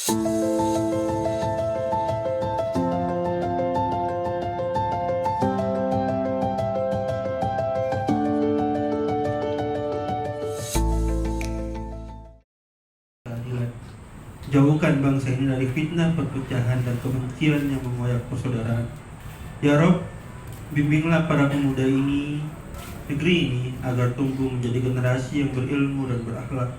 Jauhkan bangsa ini dari fitnah, perpecahan, dan kebencian yang mengoyak persaudaraan. Ya Rob, bimbinglah para pemuda ini, negeri ini, agar tumbuh menjadi generasi yang berilmu dan berakhlak,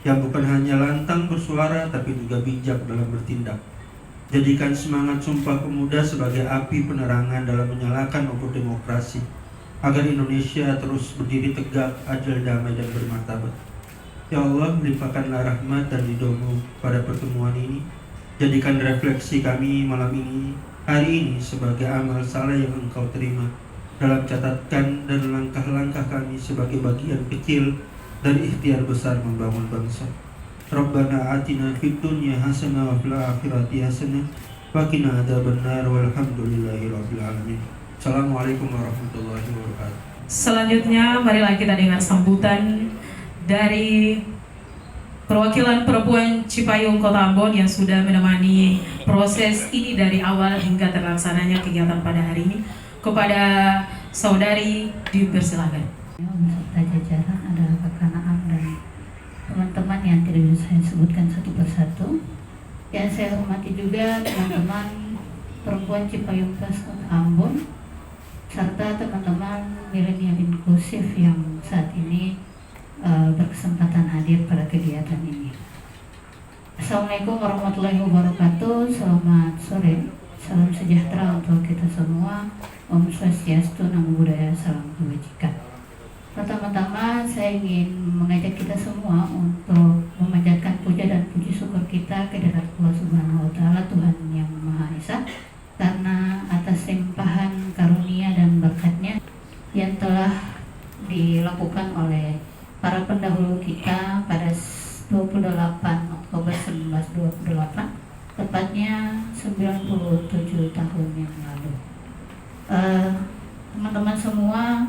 yang bukan hanya lantang bersuara, tapi juga bijak dalam bertindak. Jadikan semangat Sumpah Pemuda sebagai api penerangan dalam menyalakan obor demokrasi, agar Indonesia terus berdiri tegak, adil, damai, dan bermartabat. Ya Allah, limpahkanlah rahmat dan ridho-Mu pada pertemuan ini. Jadikan refleksi kami malam ini, hari ini, sebagai amal saleh yang Engkau terima. Dalam catatkan dan langkah-langkah kami sebagai bagian kecil dari ikhtiar besar membangun bangsa. Rabbana atina fid dunya hasanah wa fil akhirati hasanah wa qina adzabannar walhamdulillahi rabbil alamin. Assalamualaikum warahmatullahi wabarakatuh. Selanjutnya, marilah kita dengar sambutan dari perwakilan perempuan Cipayung Kota Ambon yang sudah menemani proses ini dari awal hingga terlaksananya kegiatan pada hari ini. Kepada saudari, dipersilakan. Beserta jajaran adalah Kakak Naam dan teman-teman yang tidak bisa saya sebutkan satu persatu. Yang saya hormati juga teman-teman perempuan Cipayung Plus Kota Ambon serta teman-teman milenial inklusif yang saat ini berkesempatan hadir pada kegiatan ini. Assalamualaikum warahmatullahi wabarakatuh. Selamat sore, salam sejahtera untuk kita semua. Om Swastiastu, Namo Buddhaya, salam kebajikan. Pertama-tama saya ingin mengajak kita semua untuk memanjatkan puja dan puji syukur kita kehadirat Allah Subhanahu wa Ta'ala, Tuhan yang Maha Esa, karena atas limpahan karunia dan berkatnya yang telah dilakukan oleh para pendahulu kita pada 28 Oktober 1928, tepatnya 97 tahun yang lalu. Teman-teman semua,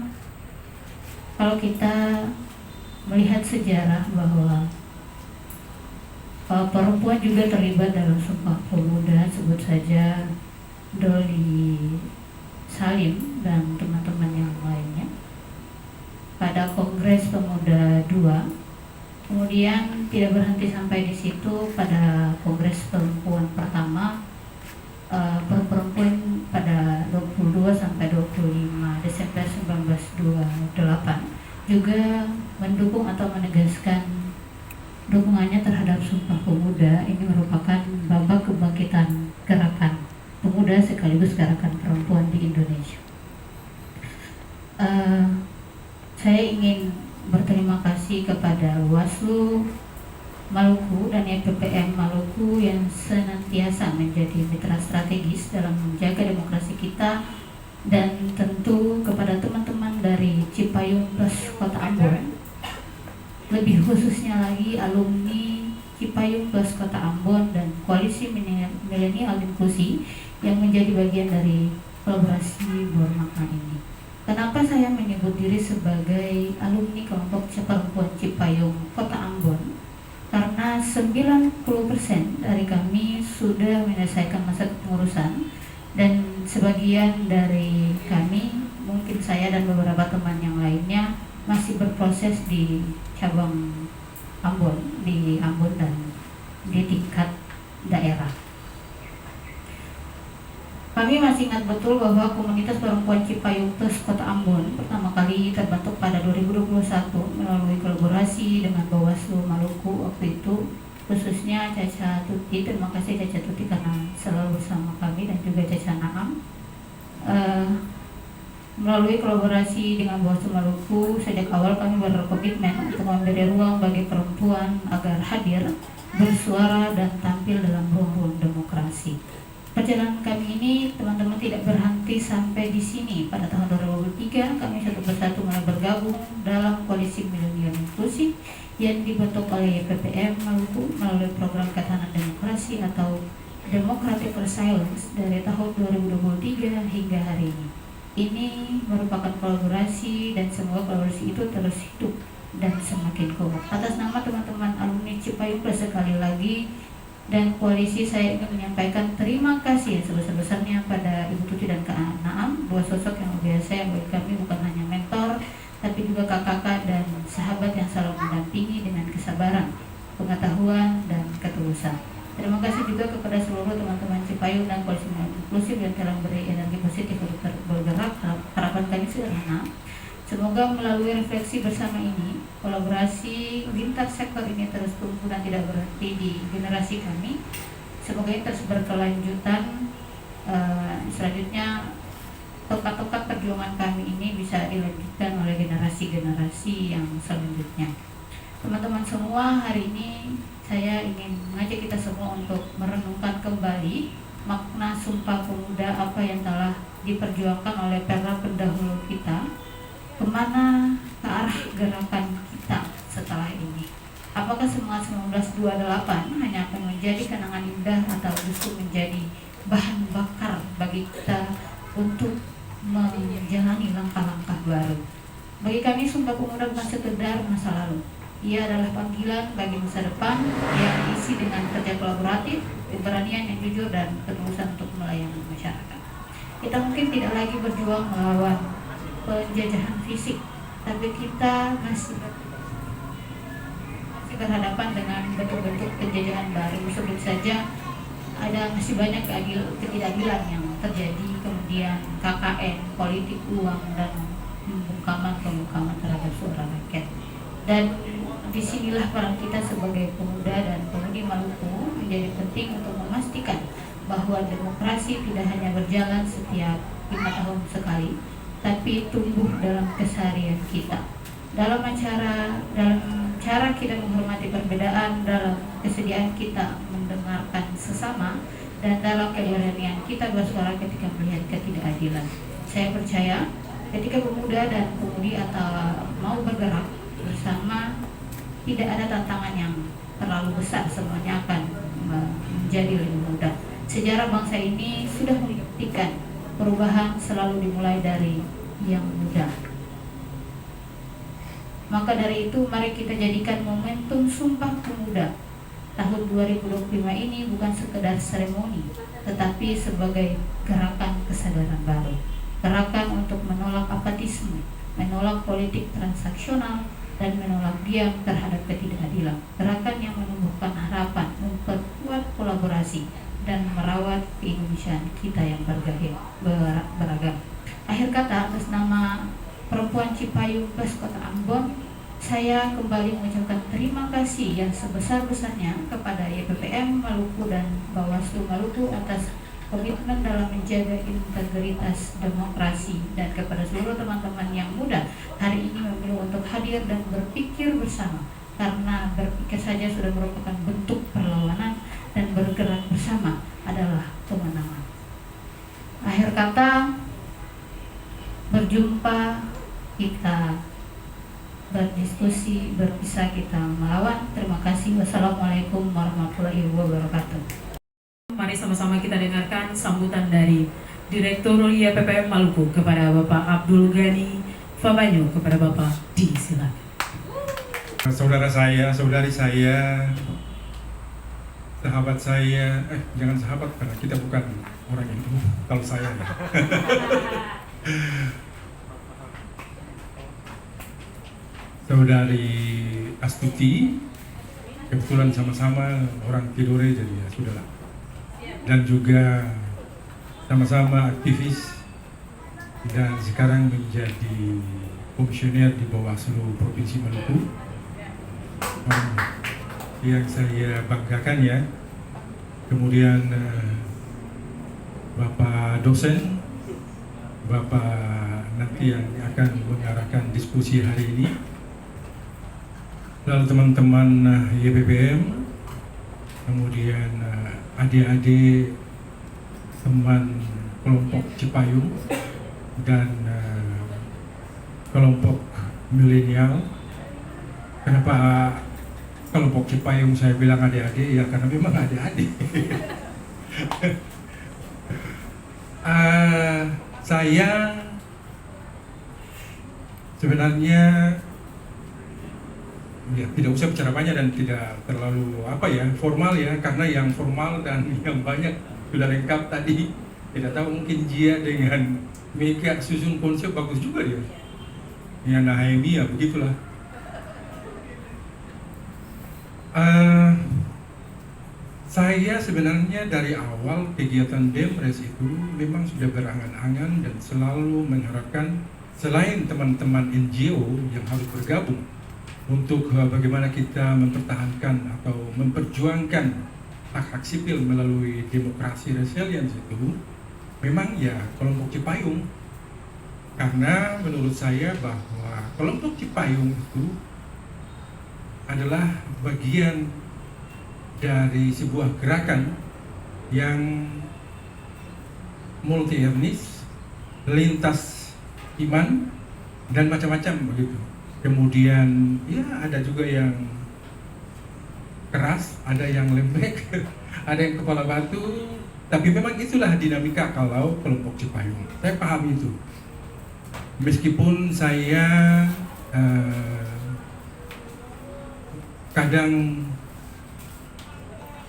kalau kita melihat sejarah bahwa perempuan juga terlibat dalam Sumpah Pemuda, sebut saja Doli Salim dan teman-teman yang lainnya pada Kongres Pemuda II. Kemudian tidak berhenti sampai di situ, pada Kongres Perempuan pertama, perempuan pada 22 sampai 25 Desember 1928 juga mendukung atau menegaskan dukungannya terhadap Sumpah Pemuda. Ini merupakan babak kebangkitan gerakan pemuda sekaligus gerakan perempuan di Indonesia. Saya ingin berterima kasih kepada Waslu Maluku dan EPPM Maluku yang senantiasa menjadi mitra strategis dalam menjaga demokrasi kita, dan tentu kepada teman-teman dari Cipayung Plus Kota Ambon, lebih khususnya lagi alumni Cipayung Plus Kota Ambon dan Koalisi Milenial Inklusi yang menjadi bagian dari kolaborasi Bormakan ini. Kenapa saya menyebut diri sebagai alumni kelompok perempuan Cipayung Kota Ambon? Karena 90% dari kami sudah menyelesaikan masa kepengurusan, dan sebagian dari kami, mungkin saya dan beberapa teman yang lainnya, masih berproses di cabang Ambon, di Ambon dan di tingkat daerah. Kami masih ingat betul bahwa komunitas perempuan Cipayung Plus Kota Ambon pertama kali terbentuk pada 2021 melalui kolaborasi dengan Bawaslu Maluku waktu itu, khususnya Caca Tuti. Terima kasih Caca Tuti karena selalu bersama kami, dan juga Caca Naam. Melalui kolaborasi dengan Bawaslu Maluku, sejak awal kami berkomitmen untuk memberi ruang bagi perempuan agar hadir, bersuara, dan tampil dalam ruang-ruang demokrasi. Perjalanan kami ini, teman-teman, tidak berhenti sampai di sini. Pada tahun 2003, kami satu persatu mulai bergabung dalam Koalisi Milenial Inklusi yang dibentuk oleh PPM Maluku melalui program Ketahanan Demokrasi atau Democratic Resilience dari tahun 2023 hingga hari ini. Ini merupakan kolaborasi, dan semoga kolaborasi itu terus hidup dan semakin kuat. Atas nama teman-teman alumni Cipayung Plus, sekali lagi Dan koalisi, saya ingin menyampaikan terima kasih yang sebesar-besarnya pada Ibu Tuti dan Kak Naam, dua sosok yang luar biasa yang bagi kami bukan hanya mentor, tapi juga kakak dan sahabat yang selalu mendampingi dengan kesabaran, pengetahuan, dan ketulusan. Terima kasih juga kepada seluruh teman-teman Cipayung dan Koalisi Inklusif yang telah memberi energi positif untuk bergerak. Harapan kami sederhana, semoga melalui refleksi bersama ini, kolaborasi lintas sektor ini terus tumbuh dan tidak berhenti di generasi kami. Semoga ini terus berkelanjutan. Selanjutnya, tokat-tokat perjuangan kami ini bisa dilanjutkan oleh generasi-generasi yang selanjutnya. Teman-teman semua, hari ini saya ingin mengajak kita semua untuk merenungkan kembali makna Sumpah Pemuda, apa yang telah diperjuangkan oleh para pendahulu kita, kemana ke arah gerakan kita setelah ini. Apakah semangat 1928 hanya akan menjadi kenangan indah atau justru menjadi bahan bakar bagi kita untuk menjalani langkah-langkah baru? Bagi kami, Sumpah Pemuda bukan sekedar masa lalu. Ia adalah panggilan bagi masa depan yang diisi dengan kerja kolaboratif, keberanian yang jujur, dan ketulusan untuk melayani masyarakat. Kita mungkin tidak lagi berjuang melawan penjajahan fisik, tapi kita masih berhadapan dengan bentuk-bentuk penjajahan baru. Sebut saja ada masih banyak ketidakadilan yang terjadi, kemudian KKN, politik uang, dan pembungkaman terhadap suara rakyat. Dan disinilah peran kita sebagai pemuda dan pemudi Maluku menjadi penting untuk memastikan bahwa demokrasi tidak hanya berjalan setiap 5 tahun sekali, tapi tumbuh dalam keseharian kita. Dalam cara kita menghormati perbedaan, dalam kesediaan kita mendengarkan sesama, dan dalam keberanian kita bersuara ketika melihat ketidakadilan. Saya percaya ketika pemuda dan pemudi atau mau bergerak bersama, tidak ada tantangan yang terlalu besar, semuanya akan menjadi lebih mudah. Sejarah bangsa ini sudah membuktikan perubahan selalu dimulai dari yang muda. Maka dari itu, mari kita jadikan momentum Sumpah Pemuda tahun 2025 ini bukan sekedar seremoni, tetapi sebagai gerakan kesadaran baru. Gerakan untuk menolak apatisme, menolak politik transaksional, dan menolak diam terhadap ketidakadilan. Gerakan yang menumbuhkan harapan, memperkuat kolaborasi, dan merawat keindonesiaan kita yang beragam. Akhir kata, atas nama Perempuan Cipayung Plus Kota Ambon, saya kembali mengucapkan terima kasih yang sebesar-besarnya kepada YPPM Maluku dan Bawaslu Maluku atas komitmen dalam menjaga integritas demokrasi, dan kepada seluruh teman-teman yang muda hari ini memilih untuk hadir dan berpikir bersama, karena berpikir saja sudah merupakan bentuk perlawanan dan bergerak bersama adalah kemenangan. Akhir kata, berjumpa kita berdiskusi, berpisah kita melawan. Terima kasih. Wassalamualaikum warahmatullahi wabarakatuh. Mari sama-sama kita dengarkan sambutan dari Direktur YPPM Maluku kepada Bapak Abdul Ghani Fabanyo. Kepada Bapak, disilakan. Saudara saya, saudari saya, sahabat saya, jangan sahabat karena kita bukan orang itu, kalau saya ya. Saudari Astuti, kebetulan sama-sama orang Tidore, jadi ya sudahlah. Dan juga sama-sama aktivis dan sekarang menjadi komisioner di Bawaslu Provinsi Maluku. Yang saya banggakan ya. Kemudian Bapak dosen, Bapak nanti yang akan mengarahkan diskusi hari ini, lalu teman-teman YPPM, kemudian adik-adik teman kelompok Cipayung dan kelompok milenial. Kenapa kelompok Cipayung saya bilang adik-adik? Ya karena memang adik-adik. Saya sebenarnya ya tidak usah bicara banyak dan tidak terlalu formal ya, karena yang formal dan yang banyak sudah lengkap tadi. Tidak tahu mungkin Jia dengan Mega susun konsep bagus juga dia. Ya Nahemia begitulah. Saya sebenarnya dari awal kegiatan Demres itu memang sudah berangan-angan dan selalu mengharapkan selain teman-teman NGO yang harus bergabung untuk bagaimana kita mempertahankan atau memperjuangkan hak-hak sipil melalui demokrasi resilience itu, memang ya kelompok Cipayung. Karena menurut saya bahwa kelompok Cipayung itu adalah bagian dari sebuah gerakan yang multi etnis, lintas iman dan macam-macam begitu. Kemudian ya ada juga yang keras, ada yang lembek, ada yang kepala batu. Tapi memang itulah dinamika kalau kelompok Cipayung. Saya paham itu. Meskipun saya kadang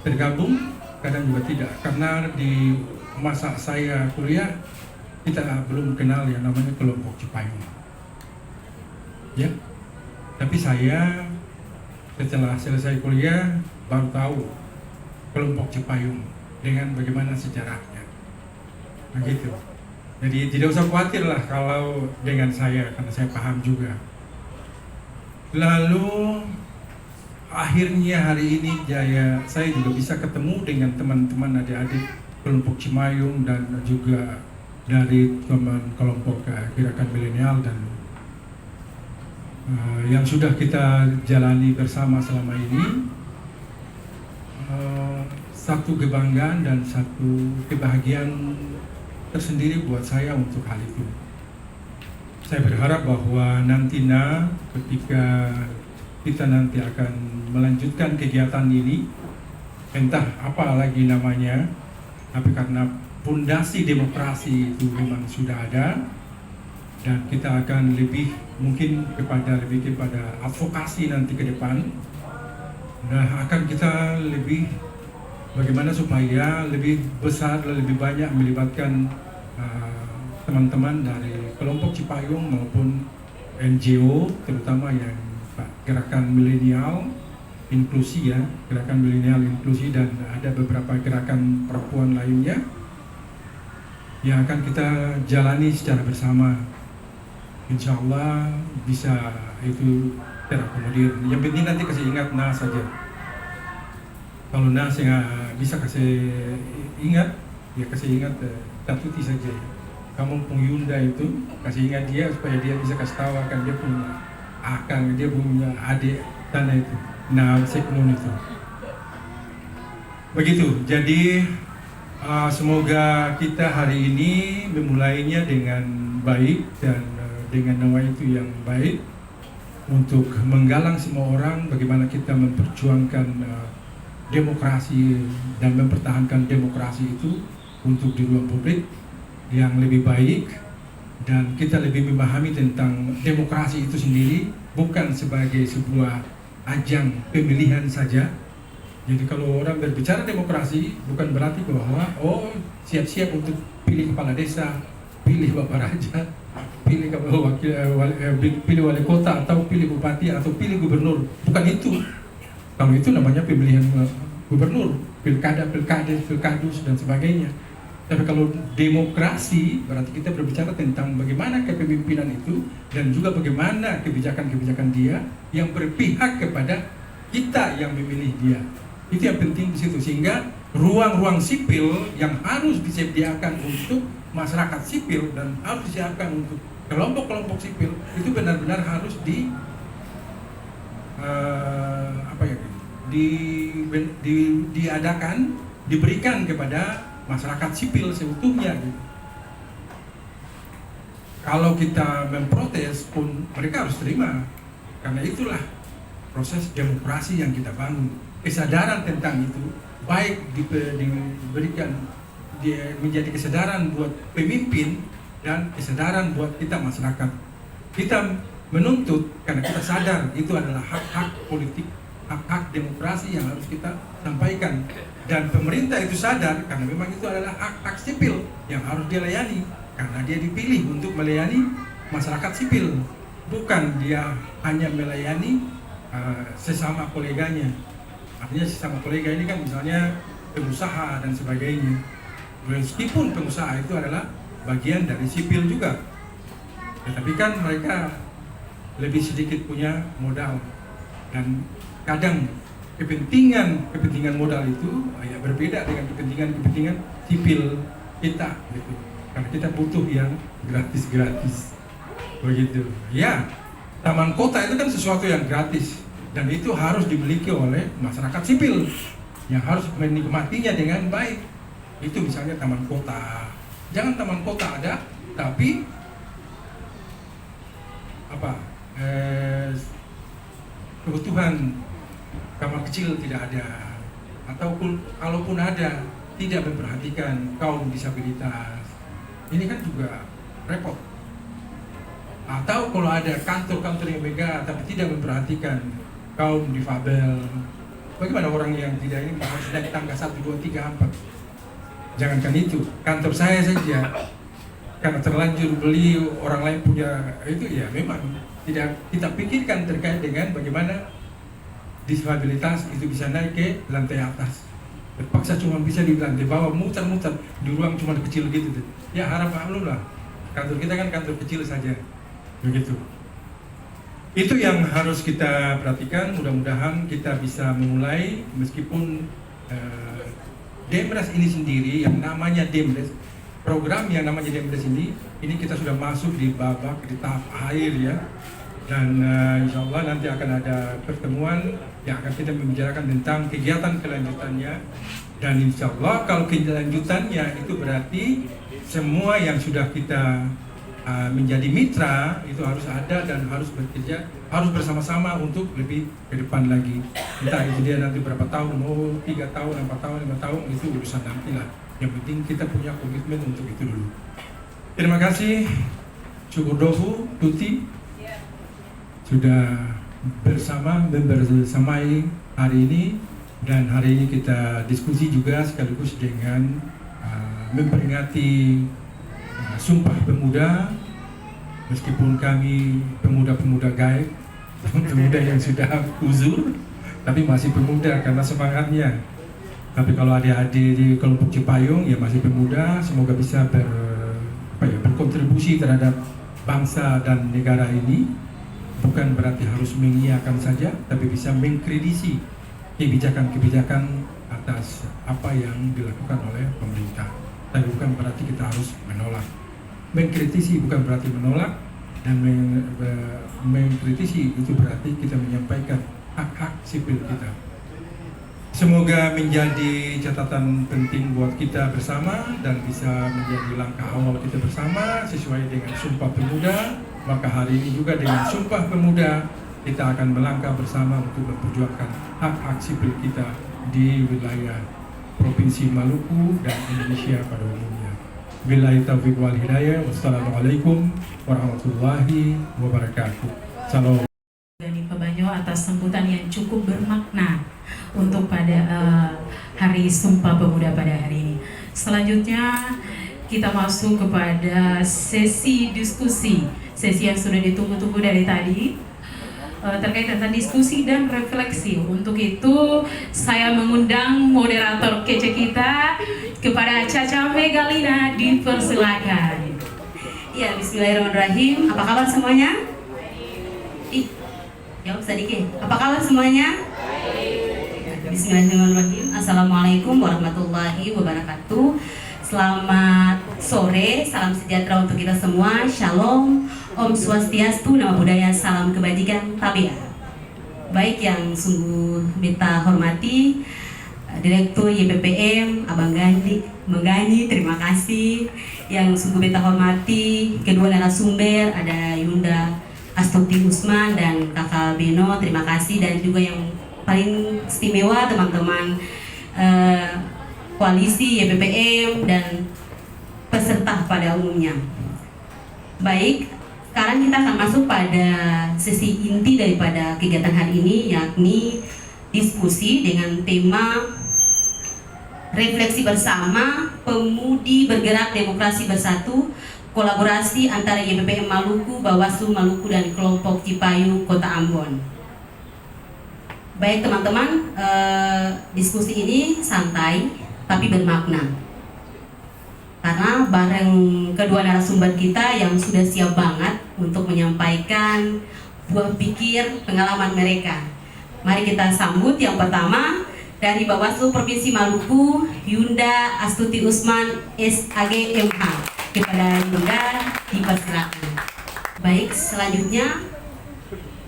tergabung, kadang juga tidak. Karena di masa saya kuliah, kita belum kenal yang namanya kelompok Cipayung. Ya, tapi saya setelah selesai kuliah baru tahu kelompok Cipayung dengan bagaimana sejarahnya. Begitu. Jadi tidak usah khawatir lah kalau dengan saya, karena saya paham juga. Lalu akhirnya hari ini saya juga bisa ketemu dengan teman-teman adik-adik kelompok Cipayung dan juga dari teman kelompok gerakan milenial dan yang sudah kita jalani bersama selama ini. Satu kebanggaan dan satu kebahagiaan tersendiri buat saya untuk hal itu. Saya berharap bahwa nantinya ketika kita nanti akan melanjutkan kegiatan ini, entah apa lagi namanya, tapi karena pondasi demokrasi itu memang sudah ada, dan kita akan lebih kepada advokasi nanti ke depan. Nah, akan kita lebih bagaimana supaya lebih besar, lebih banyak melibatkan teman-teman dari kelompok Cipayung maupun NGO, terutama yang gerakan milenial inklusi ya, gerakan milenial inklusi, dan ada beberapa gerakan perempuan lainnya yang akan kita jalani secara bersama. Insya Allah bisa itu terakomodir. Yang penting nanti kasih ingat saja. Kalau saya bisa kasih ingat, ya kasih ingat Tatuti saja. Kamu pengyunda itu kasih ingat dia supaya dia bisa kasih tahu akan dia punya akang, dia punya adik tanah itu. Nah, Seknun itu. Begitu. Jadi semoga kita hari ini memulainya dengan baik dan dengan nawa itu yang baik untuk menggalang semua orang bagaimana kita memperjuangkan demokrasi dan mempertahankan demokrasi itu untuk di ruang publik yang lebih baik, dan kita lebih memahami tentang demokrasi itu sendiri bukan sebagai sebuah ajang pemilihan saja. Jadi kalau orang berbicara demokrasi bukan berarti bahwa siap-siap untuk pilih kepala desa, pilih bapak raja, pilih pilih wali kota atau pilih bupati atau pilih gubernur. Bukan itu. Kalau itu namanya pemilihan gubernur, pilkadus dan sebagainya. Tapi kalau demokrasi berarti kita berbicara tentang bagaimana kepemimpinan itu dan juga bagaimana kebijakan-kebijakan dia yang berpihak kepada kita yang memilih dia. Itu yang penting di situ, sehingga ruang-ruang sipil yang harus disediakan untuk masyarakat sipil dan harus disiapkan untuk kelompok-kelompok sipil itu benar-benar harus diadakan, diberikan kepada masyarakat sipil seutuhnya gitu. Kalau kita memprotes pun mereka harus terima, karena itulah proses demokrasi yang kita bangun. Kesadaran tentang itu baik diberikan menjadi kesadaran buat pemimpin dan kesadaran buat kita masyarakat. Kita menuntut karena kita sadar itu adalah hak-hak politik, hak-hak demokrasi yang harus kita sampaikan. Dan pemerintah itu sadar karena memang itu adalah hak-hak sipil yang harus dia layani, karena dia dipilih untuk melayani masyarakat sipil, bukan dia hanya melayani sesama koleganya. Artinya sesama kolega ini kan misalnya pengusaha dan sebagainya. Meskipun pengusaha itu adalah bagian dari sipil juga, tetapi kan mereka lebih sedikit punya modal, dan kadang kepentingan modal itu ya berbeda dengan kepentingan sipil kita gitu. Karena kita butuh yang gratis begitu ya. Taman kota itu kan sesuatu yang gratis, dan itu harus dimiliki oleh masyarakat sipil yang harus menikmatinya dengan baik. Itu misalnya taman kota. Jangan taman kota ada tapi kebutuhan kamar kecil tidak ada, ataupun kalaupun ada tidak memperhatikan kaum disabilitas. Ini kan juga repot. Atau kalau ada kantor-kantor yang megah tapi tidak memperhatikan kaum difabel, bagaimana orang yang tidak ini harus naik tangga 1, 2, 3, 4? Jangankan itu, kantor saya saja karena terlanjur beli orang lain punya itu, ya memang tidak kita pikirkan terkait dengan bagaimana disabilitas itu bisa naik ke lantai atas. Terpaksa cuma bisa di lantai bawah, muter-muter di ruang cuma kecil gitu. Ya harap maklum lah, kantor kita kan kantor kecil saja, begitu. Itu yang harus kita perhatikan. Mudah-mudahan kita bisa memulai, meskipun Demres ini sendiri yang namanya Demres, program yang namanya Demres ini kita sudah masuk di babak, di tahap akhir ya. Dan insya Allah nanti akan ada pertemuan yang akan kita membicarakan tentang kegiatan kelanjutannya. Dan insya Allah kalau kelanjutannya itu berarti semua yang sudah kita menjadi mitra itu harus ada dan harus bekerja, harus bersama-sama untuk lebih ke depan lagi. Entah itu dia nanti berapa tahun, mau 3 tahun, 4 tahun, 5 tahun, itu urusan nanti lah. Yang penting kita punya komitmen untuk itu dulu. Terima kasih Syukur Dofu, Tuti sudah membersamai hari ini, dan hari ini kita diskusi juga sekaligus dengan memperingati Sumpah Pemuda. Meskipun kami pemuda-pemuda gaib, pemuda yang sudah uzur, tapi masih pemuda karena semangatnya. Tapi kalau adik-adik di kelompok Cipayung ya masih pemuda, semoga bisa berkontribusi terhadap bangsa dan negara ini. Bukan berarti harus mengiyakan saja, tapi bisa mengkritisi kebijakan-kebijakan atas apa yang dilakukan oleh pemerintah. Tapi bukan berarti kita harus menolak. Mengkritisi bukan berarti menolak, dan mengkritisi itu berarti kita menyampaikan hak-hak sipil kita. Semoga menjadi catatan penting buat kita bersama dan bisa menjadi langkah awal kita bersama sesuai dengan Sumpah Pemuda. Maka hari ini juga dengan Sumpah Pemuda kita akan melangkah bersama untuk memperjuangkan hak-hak sipil kita di wilayah Provinsi Maluku dan Indonesia pada umumnya. Billahi taufiq wal hidayah. Wassalamualaikum warahmatullahi wabarakatuh. Salam. Gani Pabanyo atas sambutan yang cukup bermakna untuk pada hari Sumpah Pemuda pada hari ini. Selanjutnya kita masuk kepada sesi diskusi, sesi yang sudah ditunggu-tunggu dari tadi terkait dengan diskusi dan refleksi. Untuk itu saya mengundang moderator kece kita kepada Caca Megalina, dipersilakan. Ya, bismillahirrahmanirrahim. Apa kabar semuanya? Jawab sedikit. Apa kabar semuanya? Bismillahirrahmanirrahim. Assalamualaikum warahmatullahi wabarakatuh. Selamat sore, salam sejahtera untuk kita semua. Shalom, Om Swastiastu, Nama Budaya, salam kebajikan, Tabiat. Baik yang sungguh beta hormati, Direktur YPPM, Abang Gani, terima kasih. Yang sungguh beta hormati, kedua narasumber, ada Yunda Astuti Usman dan Kakak Beno, terima kasih. Dan juga yang paling istimewa teman-teman koalisi YPPM dan peserta pada umumnya. Baik, sekarang kita akan masuk pada sesi inti daripada kegiatan hari ini, yakni diskusi dengan tema refleksi bersama Pemudi Bergerak Demokrasi Bersatu, kolaborasi antara YPPM Maluku, Bawaslu Maluku, dan kelompok Cipayu Kota Ambon. Baik teman-teman, diskusi ini santai tapi bermakna. Karena bareng kedua narasumber kita yang sudah siap banget untuk menyampaikan buah pikir pengalaman mereka. Mari kita sambut yang pertama dari Bawaslu Provinsi Maluku, Yunda Astuti Usman, SAG MH. Kepada Yunda dipersilakan. Baik, selanjutnya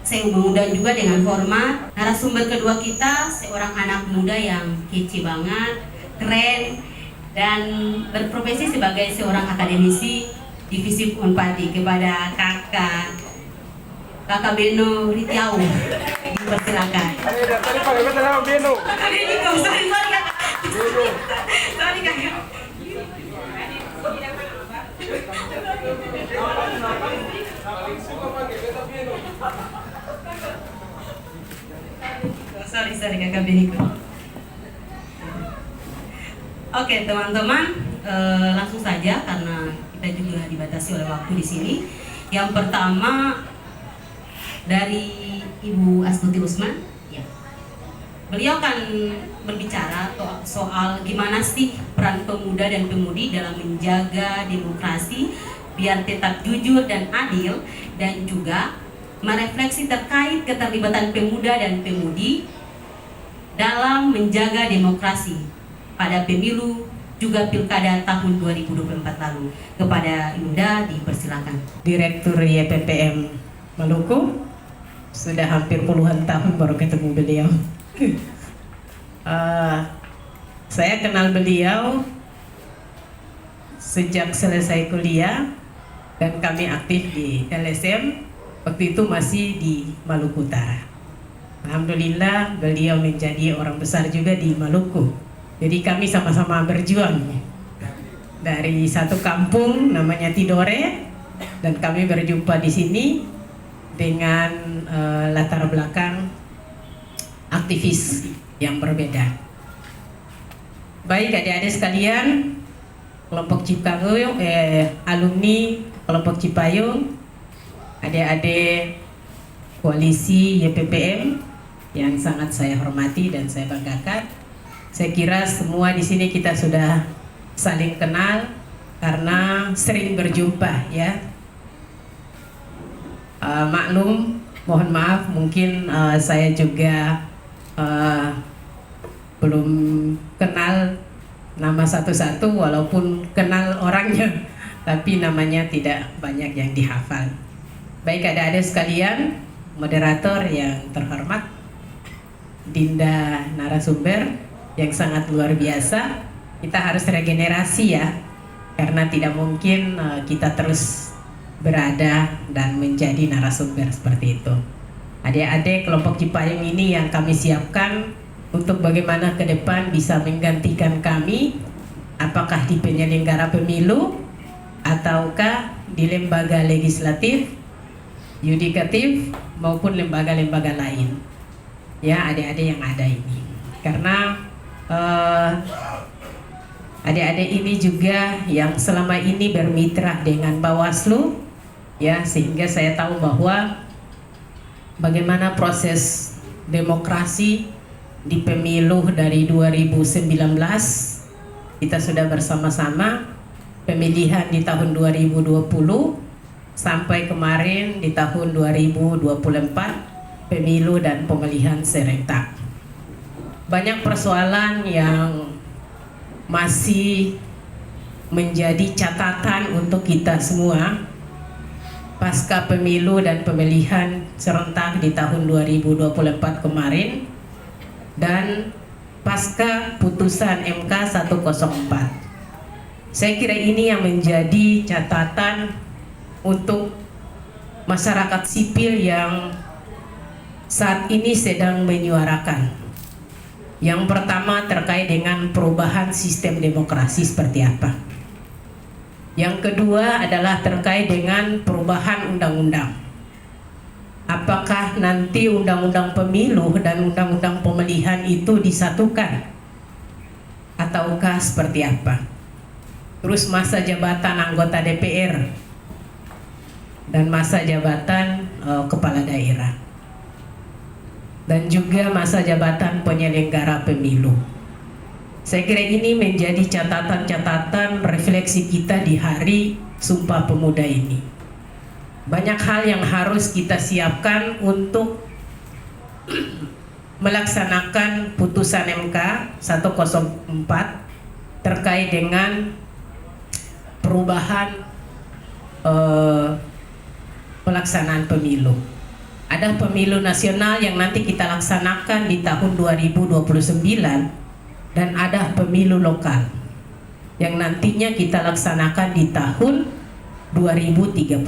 saya mengundang juga dengan hormat narasumber kedua kita, seorang anak muda yang kece banget, keren, dan berprofesi sebagai seorang akademisi divisi Unpadi. Kepada kakak Beno Ritiau dipersilakan. Sorry kakak Beniko. Oke teman-teman, langsung saja karena kita juga dibatasi oleh waktu di sini. Yang pertama dari Ibu Astuti Usman, ya. Beliau akan berbicara soal gimana sih peran pemuda dan pemudi dalam menjaga demokrasi biar tetap jujur dan adil, dan juga merefleksi terkait keterlibatan pemuda dan pemudi dalam menjaga demokrasi pada pemilu juga pilkada tahun 2024 lalu. Kepada Yunda dipersilakan. Direktur YPPM Maluku, sudah hampir puluhan tahun baru ketemu beliau. Saya kenal beliau sejak selesai kuliah dan kami aktif di LSM, waktu itu masih di Maluku Utara. Alhamdulillah beliau menjadi orang besar juga di Maluku. Jadi kami sama-sama berjuang dari satu kampung namanya Tidore, dan kami berjumpa di sini dengan latar belakang aktivis yang berbeda. Baik adik-adik sekalian, kelompok Cipayung, alumni kelompok Cipayung, adik-adik koalisi YPPM yang sangat saya hormati dan saya banggakan. Saya kira semua di sini kita sudah saling kenal karena sering berjumpa, ya. Maklum, mohon maaf, mungkin saya juga belum kenal nama satu-satu, walaupun kenal orangnya, tapi namanya tidak banyak yang dihafal. Baik adik-adik sekalian, moderator yang terhormat, Dinda narasumber yang sangat luar biasa. Kita harus regenerasi ya, karena tidak mungkin kita terus berada dan menjadi narasumber seperti itu. Adik-adik kelompok Cipayung ini yang kami siapkan untuk bagaimana ke depan bisa menggantikan kami, apakah di penyelenggara pemilu ataukah di lembaga legislatif, yudikatif maupun lembaga-lembaga lain. Ya, adik-adik yang ada ini. Karena adik-adik ini juga yang selama ini bermitra dengan Bawaslu, ya, sehingga saya tahu bahwa bagaimana proses demokrasi di pemilu dari 2019 kita sudah bersama-sama, pemilihan di tahun 2020 sampai kemarin di tahun 2024 pemilu dan pemilihan serentak. Banyak persoalan yang masih menjadi catatan untuk kita semua pasca pemilu dan pemilihan serentak di tahun 2024 kemarin dan pasca putusan MK 104. Saya kira ini yang menjadi catatan untuk masyarakat sipil yang saat ini sedang menyuarakan. Yang pertama terkait dengan perubahan sistem demokrasi seperti apa. Yang kedua adalah terkait dengan perubahan undang-undang. Apakah nanti undang-undang pemilu dan undang-undang pemilihan itu disatukan? Ataukah seperti apa? Terus masa jabatan anggota DPR dan masa jabatan kepala daerah. Dan juga masa jabatan penyelenggara pemilu. Saya kira ini menjadi catatan-catatan refleksi kita di hari Sumpah Pemuda ini. Banyak hal yang harus kita siapkan untuk melaksanakan putusan MK 104 terkait dengan perubahan pelaksanaan pemilu. Ada pemilu nasional yang nanti kita laksanakan di tahun 2029 dan ada pemilu lokal yang nantinya kita laksanakan di tahun 2031.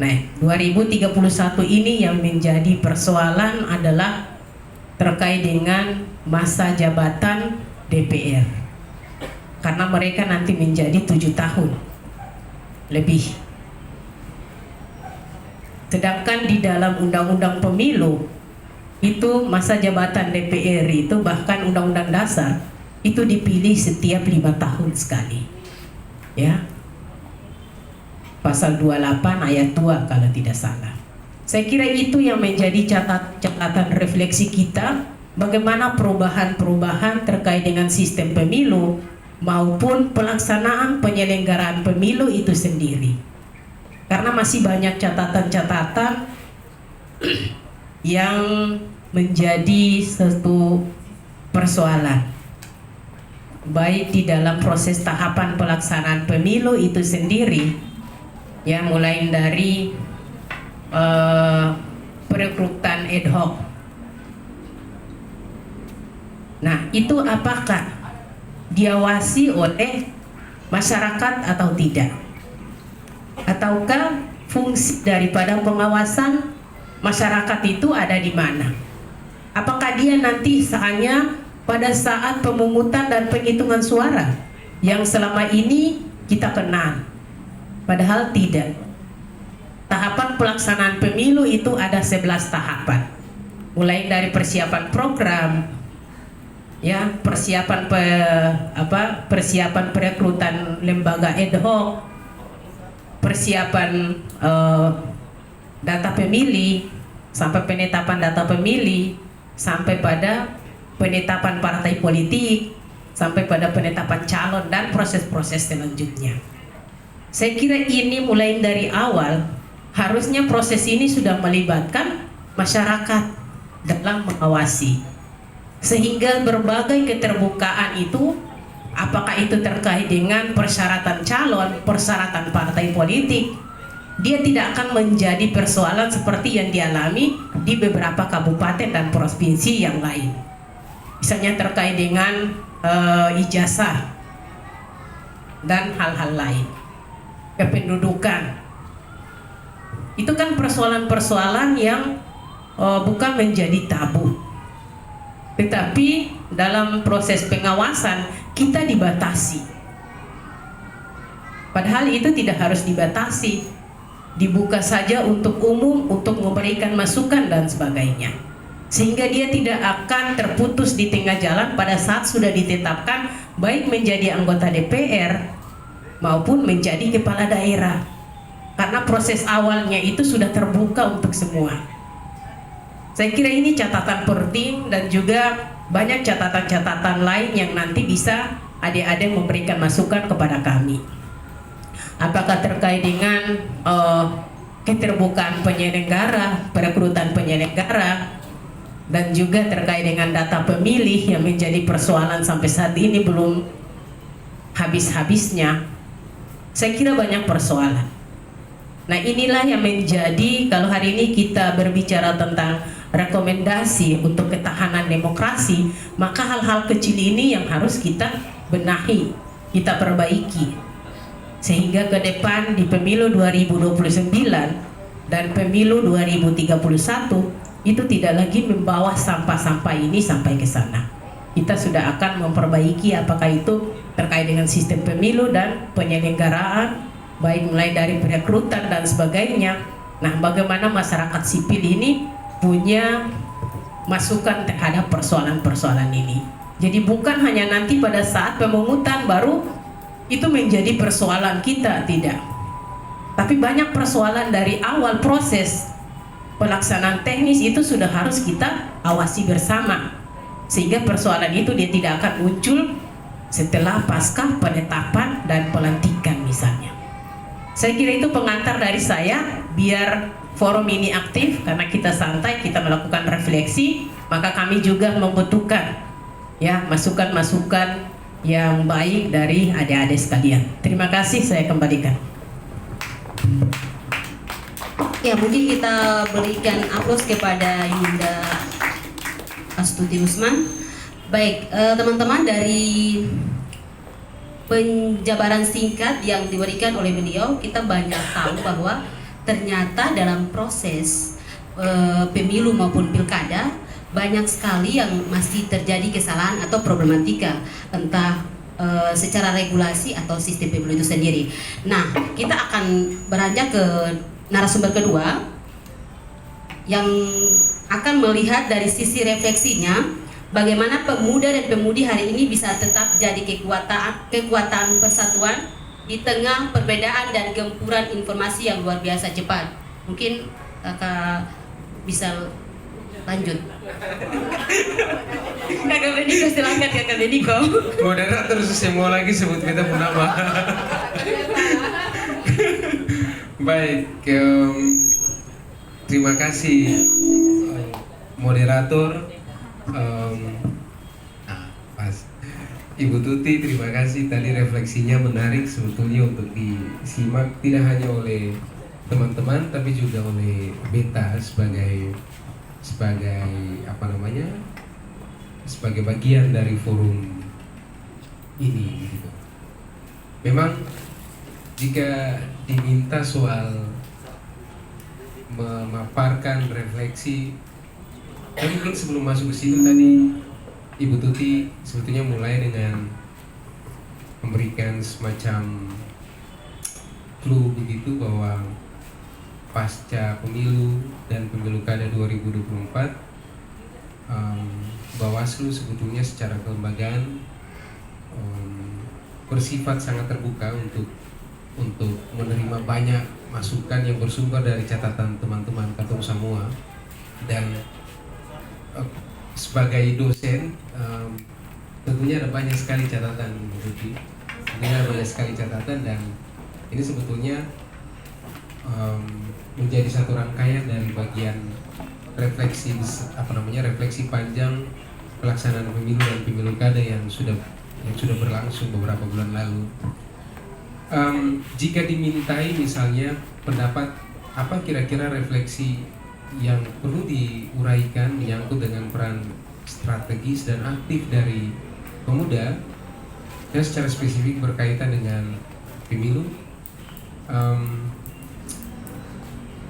Nah, 2031 ini yang menjadi persoalan adalah terkait dengan masa jabatan DPR. Karena mereka nanti menjadi 7 tahun lebih. Sedangkan di dalam undang-undang pemilu itu masa jabatan DPR itu bahkan undang-undang dasar itu dipilih setiap 5 tahun sekali. Ya. Pasal 28 ayat 2 kalau tidak salah. Saya kira itu yang menjadi catatan refleksi kita bagaimana perubahan-perubahan terkait dengan sistem pemilu maupun pelaksanaan penyelenggaraan pemilu itu sendiri. Karena masih banyak catatan-catatan yang menjadi satu persoalan. Baik di dalam proses tahapan pelaksanaan pemilu itu sendiri, ya mulai dari perekrutan ad hoc. Nah, itu apakah diawasi oleh masyarakat atau tidak? Ataukah fungsi daripada pengawasan masyarakat itu ada di mana? Apakah dia nanti hanya pada saat pemungutan dan penghitungan suara yang selama ini kita kenal? Padahal tidak. Tahapan pelaksanaan pemilu itu ada 11 tahapan. Mulai dari persiapan program, ya, persiapan perekrutan lembaga ad hoc, persiapan data pemilih, sampai penetapan data pemilih, sampai pada penetapan partai politik, sampai pada penetapan calon dan proses-proses selanjutnya. Saya kira ini mulai dari awal harusnya proses ini sudah melibatkan masyarakat dalam mengawasi, sehingga berbagai keterbukaan itu, apakah itu terkait dengan persyaratan calon, persyaratan partai politik, dia tidak akan menjadi persoalan seperti yang dialami di beberapa kabupaten dan provinsi yang lain. Misalnya terkait dengan ijazah dan hal-hal lain, kependudukan. Itu kan persoalan-persoalan yang bukan menjadi tabu. Tetapi dalam proses pengawasan kita dibatasi. Padahal itu tidak harus dibatasi. Dibuka saja untuk umum, untuk memberikan masukan dan sebagainya. Sehingga dia tidak akan terputus di tengah jalan pada saat sudah ditetapkan baik menjadi anggota DPR maupun menjadi kepala daerah. Karena proses awalnya itu sudah terbuka untuk semua. Saya kira ini catatan penting dan juga banyak catatan-catatan lain yang nanti bisa adik-adik memberikan masukan kepada kami. Apakah terkait dengan keterbukaan penyelenggara, perekrutan penyelenggara, dan juga terkait dengan data pemilih yang menjadi persoalan sampai saat ini belum habis-habisnya. Saya kira banyak persoalan. Nah, inilah yang menjadi, kalau hari ini kita berbicara tentang rekomendasi untuk ketahanan demokrasi, maka hal-hal kecil ini yang harus kita benahi, kita perbaiki, sehingga ke depan di pemilu 2029 dan pemilu 2031 itu tidak lagi membawa sampah-sampah ini sampai ke sana. kita sudah akan memperbaiki apakah itu terkait dengan sistem pemilu dan penyelenggaraan, baik mulai dari perekrutan dan sebagainya. Nah, bagaimana masyarakat sipil ini punya masukan terhadap persoalan-persoalan ini. Jadi bukan hanya nanti pada saat pemungutan baru itu menjadi persoalan kita, tidak. Tapi banyak persoalan dari awal proses pelaksanaan teknis itu sudah harus kita awasi bersama, sehingga persoalan itu dia tidak akan muncul setelah pasca penetapan dan pelantikan misalnya. Saya kira itu pengantar dari saya, biar forum ini aktif, karena kita santai, kita melakukan refleksi, maka kami juga membutuhkan ya masukan-masukan yang baik dari adik-adik sekalian. Terima kasih, saya kembalikan. Ya, mungkin kita berikan aplaus kepada Yunda Astuti Usman. Baik, teman-teman, dari penjabaran singkat yang diberikan oleh beliau, kita banyak tahu bahwa ternyata dalam proses pemilu maupun pilkada banyak sekali yang masih terjadi kesalahan atau problematika, entah secara regulasi atau sistem pemilu itu sendiri. Nah, kita akan beranjak ke narasumber kedua yang akan melihat dari sisi refleksinya bagaimana pemuda dan pemudi hari ini bisa tetap jadi kekuatan persatuan di tengah perbedaan dan gempuran informasi yang luar biasa cepat. Mungkin Kakak bisa lanjut. Kakak Beniko, silakan Kakak Beniko. Moderator semua lagi sebut beta pun nama. Baik, terima kasih moderator. Pas Ibu Tuti, terima kasih, tadi refleksinya menarik sebetulnya untuk disimak tidak hanya oleh teman-teman tapi juga oleh beta sebagai sebagai bagian dari forum ini gitu. Memang jika diminta soal memaparkan refleksi, tapi mungkin sebelum masuk ke situ tadi Ibu Tuti sebetulnya mulai dengan memberikan semacam clue begitu bahwa pasca pemilu dan pemilu kada 2024 Bawaslu sebetulnya secara kelembagaan bersifat sangat terbuka untuk menerima banyak masukan yang bersumber dari catatan teman-teman Katung semua. Dan sebagai dosen tentunya ada banyak sekali catatan, dan ini sebetulnya menjadi satu rangkaian dari bagian refleksi refleksi panjang pelaksanaan pemilu dan pemilu kada yang sudah berlangsung beberapa bulan lalu. Jika dimintai misalnya pendapat apa kira-kira refleksi yang perlu diuraikan menyangkut dengan peran strategis dan aktif dari pemuda dan secara spesifik berkaitan dengan pemilu,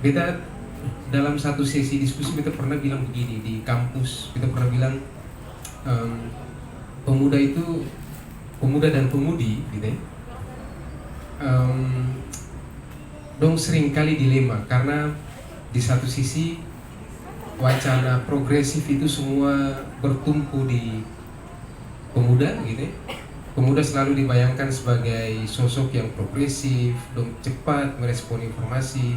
beta dalam satu sesi diskusi kita pernah bilang begini di kampus, kita pernah bilang pemuda dan pemudi gitu ya, dong sering kali dilema karena di satu sisi wacana progresif itu semua bertumpu di pemuda gitu ya. Pemuda selalu dibayangkan sebagai sosok yang progresif, dong cepat merespon informasi,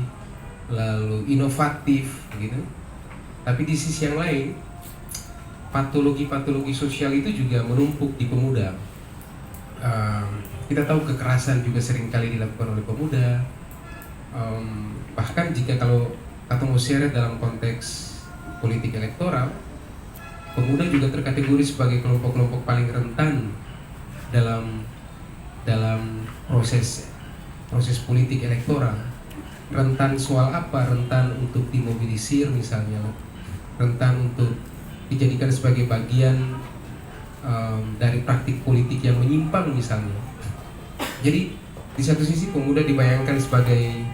lalu inovatif gitu. Tapi di sisi yang lain patologi sosial itu juga menumpuk di pemuda. Kita tahu kekerasan juga sering kali dilakukan oleh pemuda. Bahkan jika kalau kita mau seret dalam konteks politik elektoral, pemuda juga terkategori sebagai kelompok-kelompok paling rentan dalam proses politik elektoral. Rentan soal apa? Rentan untuk dimobilisir misalnya, rentan untuk dijadikan sebagai bagian dari praktik politik yang menyimpang misalnya. Jadi di satu sisi pemuda dibayangkan sebagai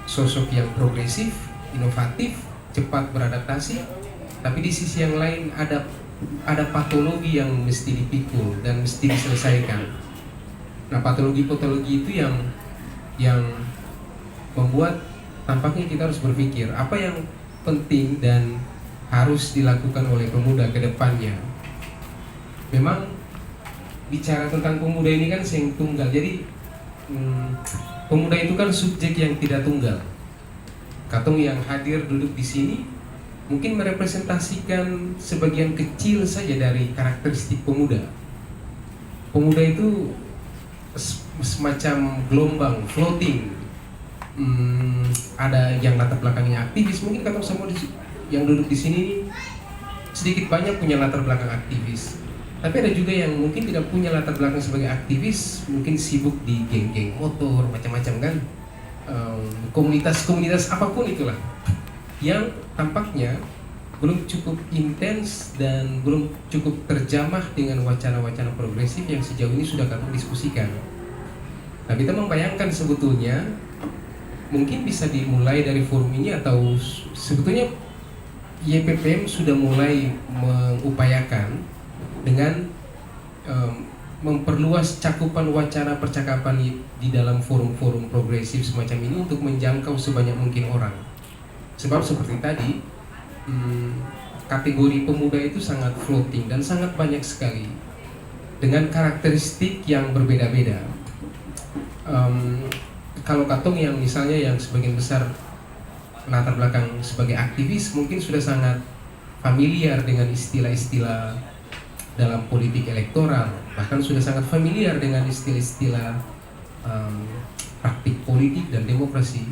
sosok yang progresif, inovatif, cepat beradaptasi, tapi di sisi yang lain ada ada patologi yang mesti dipikul dan mesti diselesaikan. Nah, patologi-patologi itu yang membuat tampaknya kita harus berpikir apa yang penting dan harus dilakukan oleh pemuda ke depannya. Memang bicara tentang pemuda ini kan sing tunggal. Jadi pemuda itu kan subjek yang tidak tunggal. Katong yang hadir duduk di sini mungkin merepresentasikan sebagian kecil saja dari karakteristik pemuda. Pemuda itu semacam gelombang, floating. Ada yang latar belakangnya aktivis, mungkin katong semua yang duduk di sini sedikit banyak punya latar belakang aktivis. Tapi ada juga yang mungkin tidak punya latar belakang sebagai aktivis, mungkin sibuk di geng-geng motor, macam-macam kan. Komunitas-komunitas apapun itulah yang tampaknya belum cukup intens dan belum cukup terjamah dengan wacana-wacana progresif yang sejauh ini sudah kami diskusikan. Nah, kita membayangkan sebetulnya mungkin bisa dimulai dari forum ini, atau sebetulnya YPPM sudah mulai mengupayakan dengan memperluas cakupan wacana percakapan di dalam forum-forum progresif semacam ini untuk menjangkau sebanyak mungkin orang. Sebab seperti tadi, kategori pemuda itu sangat floating dan sangat banyak sekali dengan karakteristik yang berbeda-beda. Kalau katong yang misalnya yang sebagian besar latar belakang sebagai aktivis mungkin sudah sangat familiar dengan istilah-istilah dalam politik elektoral, bahkan sudah sangat familiar dengan istilah-istilah praktik politik dan demokrasi.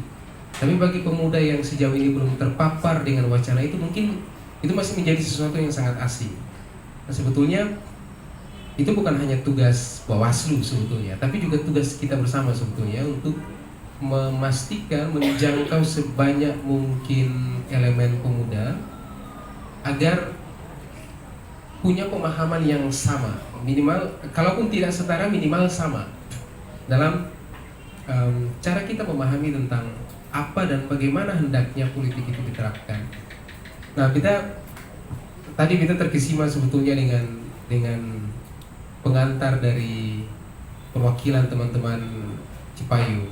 Tapi bagi pemuda yang sejauh ini belum terpapar dengan wacana itu, mungkin itu masih menjadi sesuatu yang sangat asing. Nah, sebetulnya itu bukan hanya tugas Bawaslu sebetulnya, tapi juga tugas kita bersama sebetulnya untuk memastikan menjangkau sebanyak mungkin elemen pemuda agar punya pemahaman yang sama, minimal kalaupun tidak setara minimal sama dalam cara kita memahami tentang apa dan bagaimana hendaknya politik itu diterapkan. Nah, tadi kita terkesima sebetulnya dengan pengantar dari perwakilan teman-teman Cipayung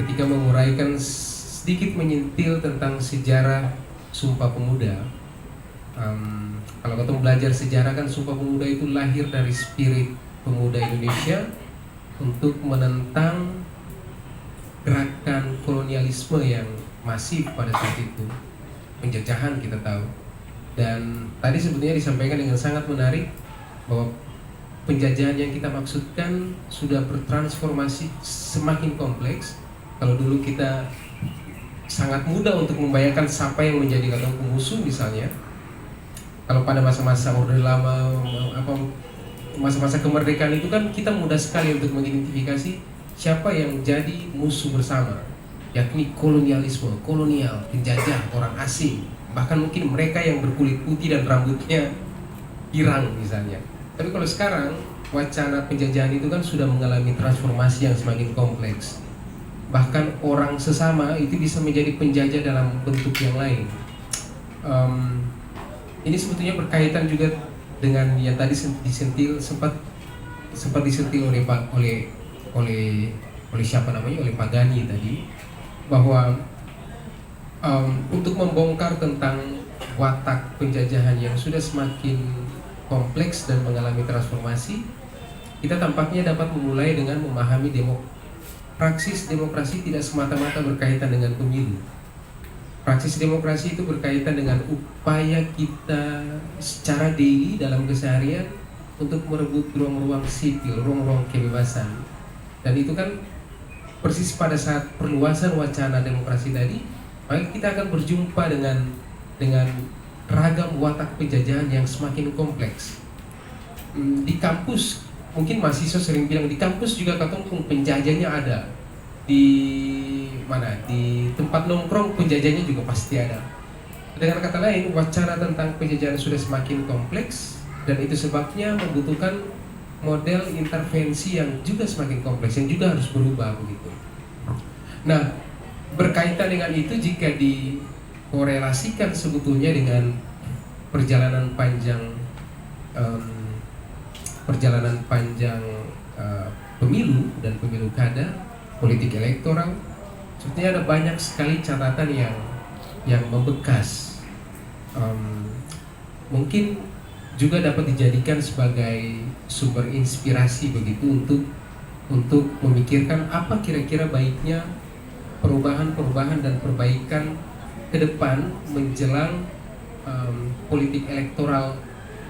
ketika menguraikan sedikit menyentil tentang sejarah Sumpah Pemuda. Kalau kita belajar sejarah kan Sumpah Pemuda itu lahir dari spirit pemuda Indonesia untuk menentang gerakan kolonialisme yang masif pada saat itu, penjajahan kita tahu. Dan tadi sebetulnya disampaikan dengan sangat menarik bahwa penjajahan yang kita maksudkan sudah bertransformasi semakin kompleks. Kalau dulu kita sangat mudah untuk membayangkan siapa yang menjadi kata musuh misalnya. Kalau pada masa-masa Orde Lama, masa-masa kemerdekaan itu kan kita mudah sekali untuk mengidentifikasi siapa yang jadi musuh bersama, yakni kolonialisme, kolonial, penjajah, orang asing, bahkan mungkin mereka yang berkulit putih dan rambutnya pirang misalnya. Tapi kalau sekarang wacana penjajahan itu kan sudah mengalami transformasi yang semakin kompleks. Bahkan orang sesama itu bisa menjadi penjajah dalam bentuk yang lain. Ini sebetulnya berkaitan juga dengan yang tadi disentil sempat disentil oleh siapa namanya, oleh Pak Gani tadi, bahwa untuk membongkar tentang watak penjajahan yang sudah semakin kompleks dan mengalami transformasi, kita tampaknya dapat memulai dengan memahami praksis demokrasi tidak semata-mata berkaitan dengan pemilu. Praksis demokrasi itu berkaitan dengan upaya kita secara daily dalam keseharian untuk merebut ruang-ruang sipil, ruang-ruang kebebasan. Dan itu kan persis pada saat perluasan wacana demokrasi tadi, maka kita akan berjumpa dengan ragam watak penjajahan yang semakin kompleks. Di kampus, mungkin mahasiswa sering bilang di kampus juga katong penjajahnya ada. Di mana? Di tempat nongkrong penjajahnya juga pasti ada. Dengan kata lain, wacana tentang penjajahan sudah semakin kompleks dan itu sebabnya membutuhkan model intervensi yang juga semakin kompleks, yang juga harus berubah begitu. Nah, berkaitan dengan itu jika dikorelasikan sebetulnya dengan perjalanan panjang perjalanan panjang pemilu dan pemilu kada, politik elektoral, sebetulnya ada banyak sekali catatan yang membekas. Mungkin juga dapat dijadikan sebagai sumber inspirasi begitu untuk memikirkan apa kira-kira baiknya perubahan-perubahan dan perbaikan ke depan menjelang politik elektoral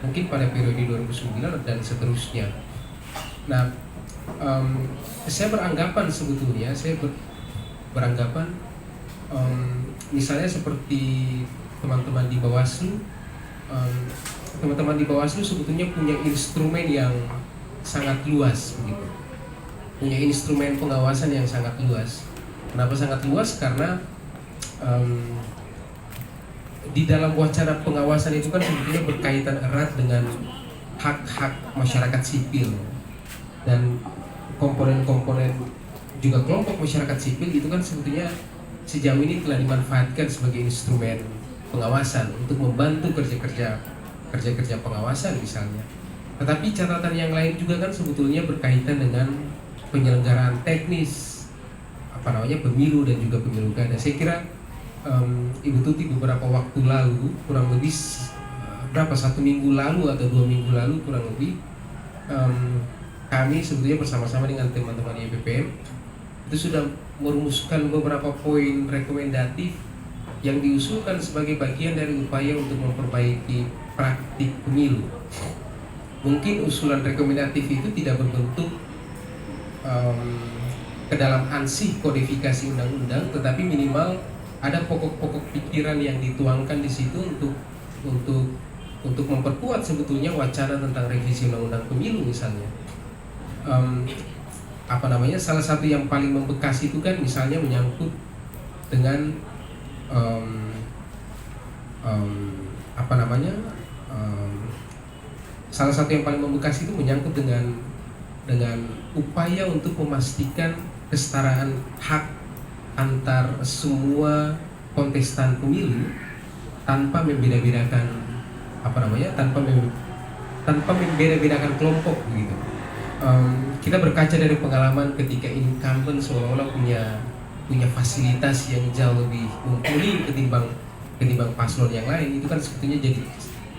mungkin pada periode 2009 dan seterusnya. Nah, saya beranggapan sebetulnya, beranggapan misalnya seperti teman-teman di Bawaslu, teman-teman di Bawaslu sebetulnya punya instrumen yang sangat luas begitu, punya instrumen pengawasan yang sangat luas. Kenapa sangat luas? Karena di dalam wacana pengawasan itu kan sebetulnya berkaitan erat dengan hak-hak masyarakat sipil, dan komponen-komponen juga kelompok masyarakat sipil itu kan sebetulnya sejauh ini telah dimanfaatkan sebagai instrumen pengawasan untuk membantu kerja-kerja pengawasan misalnya. Tetapi catatan yang lain juga kan sebetulnya berkaitan dengan penyelenggaraan teknis pemilu dan juga pemilu kada. Saya kira Ibu Tuti beberapa waktu lalu, kurang lebih 1 minggu lalu atau 2 minggu lalu kurang lebih, kami sebetulnya bersama-sama dengan teman-teman YPPM itu sudah merumuskan beberapa poin rekomendatif yang diusulkan sebagai bagian dari upaya untuk memperbaiki praktik pemilu. Mungkin usulan rekomendatif itu tidak berbentuk ke dalam ansih kodifikasi undang-undang, tetapi minimal ada pokok-pokok pikiran yang dituangkan di situ untuk memperkuat sebetulnya wacana tentang revisi undang-undang pemilu misalnya. Salah satu yang paling membekas itu kan misalnya menyangkut dengan salah satu yang paling membekas itu menyangkut dengan upaya untuk memastikan kesetaraan hak antar semua kontestan pemilu tanpa membeda-bedakan tanpa membeda-bedakan kelompok begitu. Kita berkaca dari pengalaman ketika incumbent seolah-olah punya fasilitas yang jauh lebih mumpuni ketimbang paslon yang lain. Itu kan sebetulnya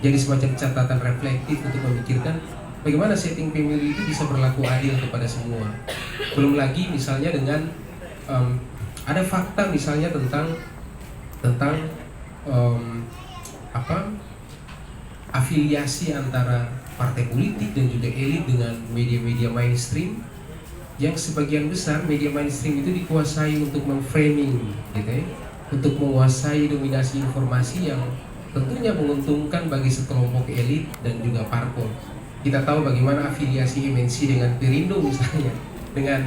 jadi semacam catatan reflektif untuk memikirkan bagaimana setting pemilu itu bisa berlaku adil kepada semua. Belum lagi misalnya dengan ada fakta misalnya tentang afiliasi antara partai politik dan juga elit dengan media-media mainstream, yang sebagian besar media mainstream itu dikuasai untuk memframing gitu ya, untuk menguasai dominasi informasi yang tentunya menguntungkan bagi sekelompok elit dan juga parpol. Kita tahu bagaimana afiliasi MNC dengan Perindo misalnya, dengan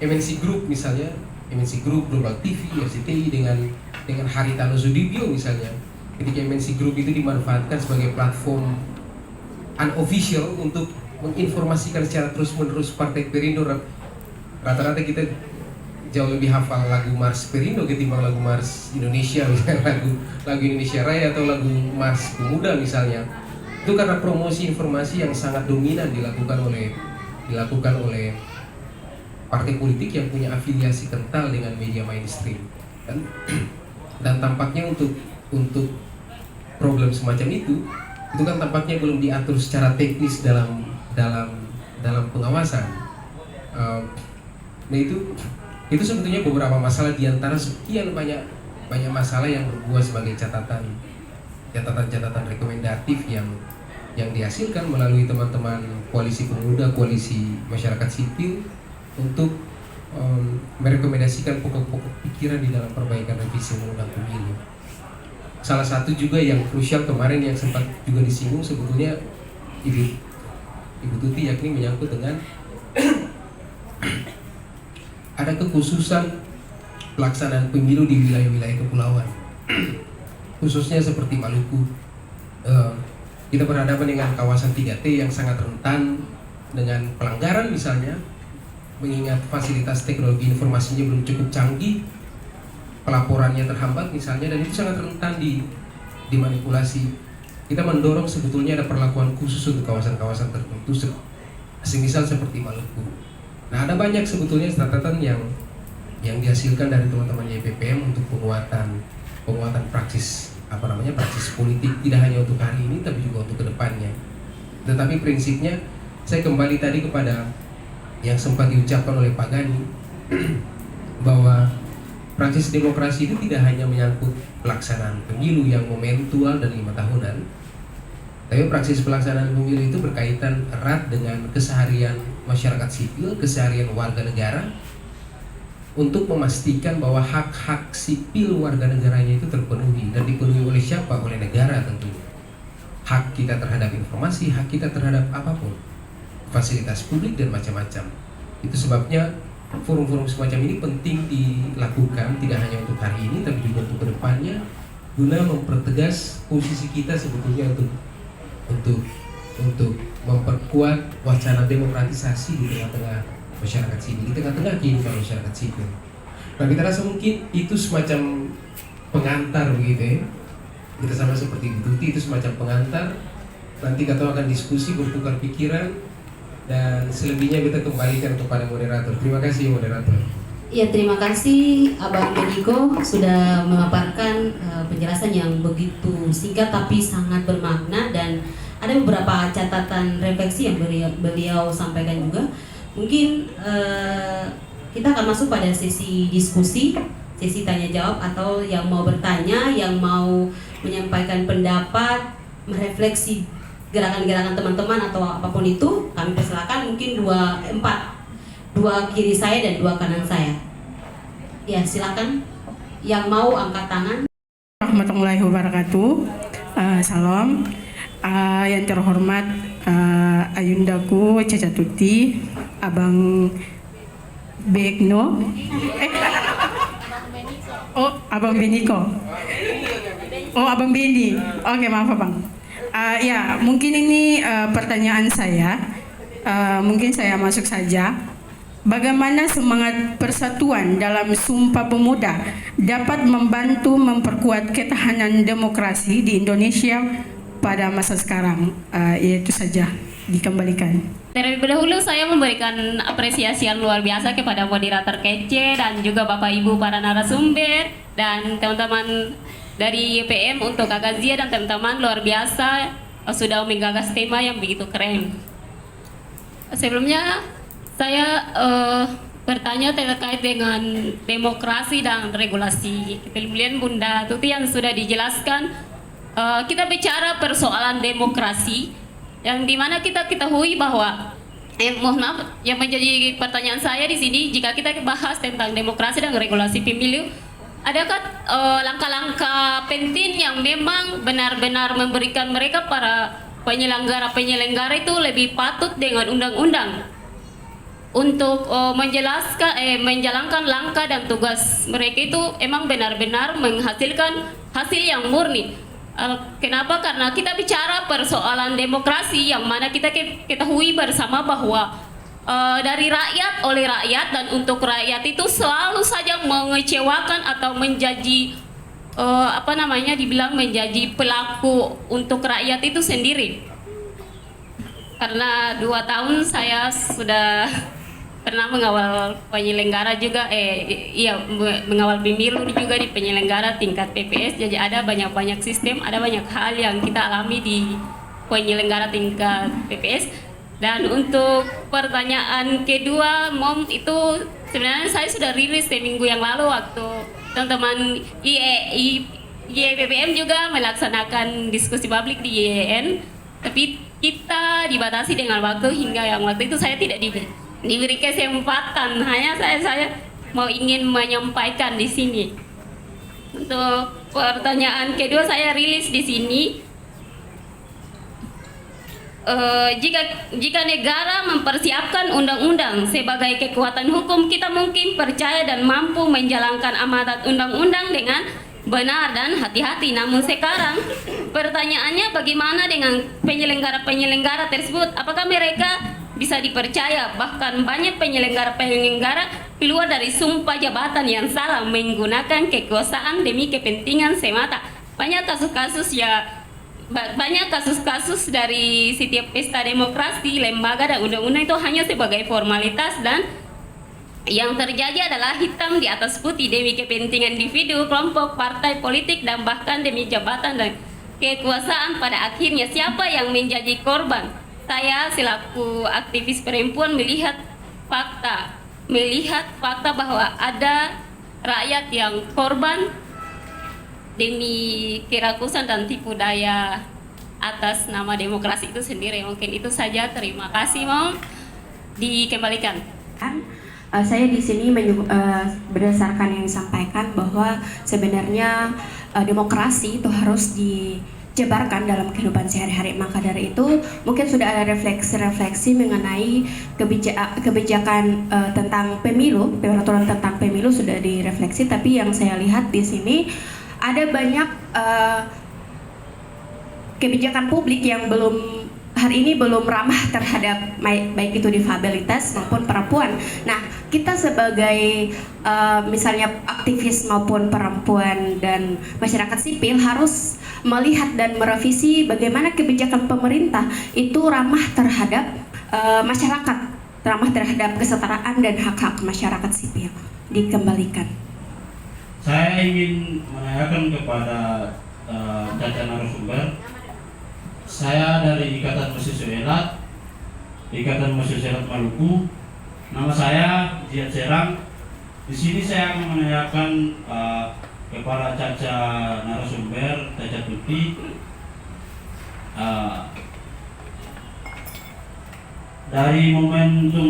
MNC Group misalnya, MNC Group, Global TV, RCTI dengan Haritano Sudibyo misalnya. Ketika MNC Group itu dimanfaatkan sebagai platform unofficial untuk menginformasikan secara terus-menerus partai Perindo, rata-rata kita jauh lebih hafal lagu Mars Perindo ketimbang lagu Mars Indonesia misalnya, lagu Indonesia Raya atau lagu Mars Pemuda misalnya. Itu karena promosi informasi yang sangat dominan dilakukan oleh partai politik yang punya afiliasi kental dengan media mainstream, dan tampaknya untuk problem semacam itu kan tampaknya belum diatur secara teknis dalam pengawasan. Nah itu sebetulnya beberapa masalah diantara sekian banyak masalah yang berbuah sebagai catatan rekomendatif yang dihasilkan melalui teman-teman koalisi pemuda, koalisi masyarakat sipil untuk merekomendasikan pokok-pokok pikiran di dalam perbaikan revisi undang-undang pemilu. Salah satu juga yang krusial kemarin yang sempat juga disinggung sebetulnya Ibu Tuti, yakni menyangkut dengan ada kekhususan pelaksanaan pemilu di wilayah-wilayah kepulauan, khususnya seperti Maluku. Kita berhadapan dengan kawasan 3T yang sangat rentan dengan pelanggaran misalnya, mengingat fasilitas teknologi informasinya belum cukup canggih, pelaporannya terhambat misalnya, dan itu sangat rentan dimanipulasi kita mendorong sebetulnya ada perlakuan khusus untuk kawasan-kawasan tertentu, semisal seperti Maluku. Nah, ada banyak sebetulnya catatan yang dihasilkan dari teman-teman YPPM untuk penguatan praksis praksis politik, tidak hanya untuk hari ini tapi juga untuk kedepannya. Tetapi prinsipnya saya kembali tadi kepada yang sempat diucapkan oleh Pak Gani bahwa praksis demokrasi itu tidak hanya menyangkut pelaksanaan pemilu yang momentual dan 5 tahunan, tapi praksis pelaksanaan pemilu itu berkaitan erat dengan keseharian masyarakat sipil, keseharian warga negara, untuk memastikan bahwa hak-hak sipil warga negaranya itu terpenuhi, dan dipenuhi oleh siapa? Oleh negara tentunya. Hak kita terhadap informasi, hak kita terhadap apapun, fasilitas publik dan macam-macam. Itu sebabnya forum-forum semacam ini penting dilakukan, tidak hanya untuk hari ini tapi juga untuk kedepannya, guna mempertegas posisi kita sebetulnya untuk memperkuat wacana demokratisasi di tengah-tengah masyarakat sipil, di tengah-tengah kehidupan masyarakat sipil. Nah, kita rasa mungkin itu semacam pengantar begitu ya. Kita sama seperti Bu Tuti, itu semacam pengantar. Nanti kita akan diskusi, bertukar pikiran, dan selebihnya kita kembalikan kepada moderator. Terima kasih moderator. Ya, terima kasih Abang Beniko sudah memaparkan penjelasan yang begitu singkat tapi sangat bermakna, dan ada beberapa catatan refleksi yang beliau sampaikan juga. Mungkin kita akan masuk pada sesi diskusi, sesi tanya jawab, atau yang mau bertanya, yang mau menyampaikan pendapat, merefleksi gerakan-gerakan teman-teman atau apapun itu, kami persilakan. Mungkin dua kiri saya dan dua kanan saya. Ya, silakan yang mau angkat tangan. Warahmatullahi wabarakatuh. Salam. Yang terhormat Ayundaku Caca Tuti, Abang Bekno, Abang Beniko. Abang Beni. Oke, maaf Abang. Ya, mungkin ini pertanyaan saya. Mungkin saya masuk saja. Bagaimana semangat persatuan dalam Sumpah Pemuda dapat membantu memperkuat ketahanan demokrasi di Indonesia pada masa sekarang? Itu saja, dikembalikan. Terlebih dahulu saya memberikan apresiasi yang luar biasa kepada moderator kece dan juga Bapak Ibu para narasumber dan teman-teman dari YPM untuk Kakak Zia dan teman-teman luar biasa sudah menggagas tema yang begitu keren. Sebelumnya saya bertanya terkait dengan demokrasi dan regulasi. Kemudian Bunda Tuti yang sudah dijelaskan, kita bicara persoalan demokrasi yang dimana kita ketahui bahwa mohon maaf, yang menjadi pertanyaan saya di sini, jika kita bahas tentang demokrasi dan regulasi pemilu, adakah langkah-langkah penting yang memang benar-benar memberikan mereka para penyelenggara itu lebih patut dengan undang-undang untuk menjalankan langkah dan tugas mereka itu emang benar-benar menghasilkan hasil yang murni. Kenapa? Karena kita bicara persoalan demokrasi yang mana kita ketahui bersama bahwa dari rakyat, oleh rakyat, dan untuk rakyat itu selalu saja mengecewakan atau menjadi dibilang menjadi pelaku untuk rakyat itu sendiri. Karena 2 tahun saya sudah pernah mengawal penyelenggara juga, mengawal pemilu juga di penyelenggara tingkat PPS. Jadi ada banyak sistem, ada banyak hal yang kita alami di penyelenggara tingkat PPS. Dan untuk pertanyaan kedua, Mom, itu sebenarnya saya sudah rilis seminggu yang lalu waktu teman-teman YPPM juga melaksanakan diskusi publik di YEN, tapi kita dibatasi dengan waktu hingga yang waktu itu saya tidak diberi kesempatan. Hanya saya mau ingin menyampaikan di sini. Untuk pertanyaan kedua saya rilis di sini. Jika negara mempersiapkan undang-undang sebagai kekuatan hukum, kita mungkin percaya dan mampu menjalankan amanat undang-undang dengan benar dan hati-hati. Namun sekarang pertanyaannya, bagaimana dengan penyelenggara-penyelenggara tersebut? Apakah mereka bisa dipercaya? Bahkan banyak penyelenggara-penyelenggara keluar dari sumpah jabatan yang salah, menggunakan kekuasaan demi kepentingan semata. Banyak kasus-kasus ya banyak kasus-kasus dari setiap pesta demokrasi, lembaga dan undang-undang itu hanya sebagai formalitas, dan yang terjadi adalah hitam di atas putih demi kepentingan individu, kelompok, partai politik, dan bahkan demi jabatan dan kekuasaan. Pada akhirnya siapa yang menjadi korban? Saya selaku aktivis perempuan melihat fakta bahwa ada rakyat yang korban demi kerakusan dan tipu daya atas nama demokrasi itu sendiri. Mungkin itu saja. Terima kasih. Mohon dikembalikan. Saya di sini berdasarkan yang disampaikan bahwa sebenarnya demokrasi itu harus dijabarkan dalam kehidupan sehari-hari. Maka dari itu mungkin sudah ada refleksi mengenai kebijakan tentang pemilu, peraturan tentang pemilu sudah direfleksi. Tapi yang saya lihat di sini ada banyak kebijakan publik yang hari ini belum ramah terhadap baik itu difabelitas maupun perempuan. Nah, kita sebagai misalnya aktivis maupun perempuan dan masyarakat sipil harus melihat dan merevisi bagaimana kebijakan pemerintah itu ramah terhadap masyarakat, ramah terhadap kesetaraan dan hak-hak masyarakat sipil. Dikembalikan. Saya ingin menanyakan kepada Caca narasumber. Saya dari Ikatan Mahasiswa Elat, Ikatan Mahasiswa Elat Maluku. Nama saya Ziad Serang. Di sini saya akan menanyakan kepada Caca narasumber, Caca Tuti. Dari momentum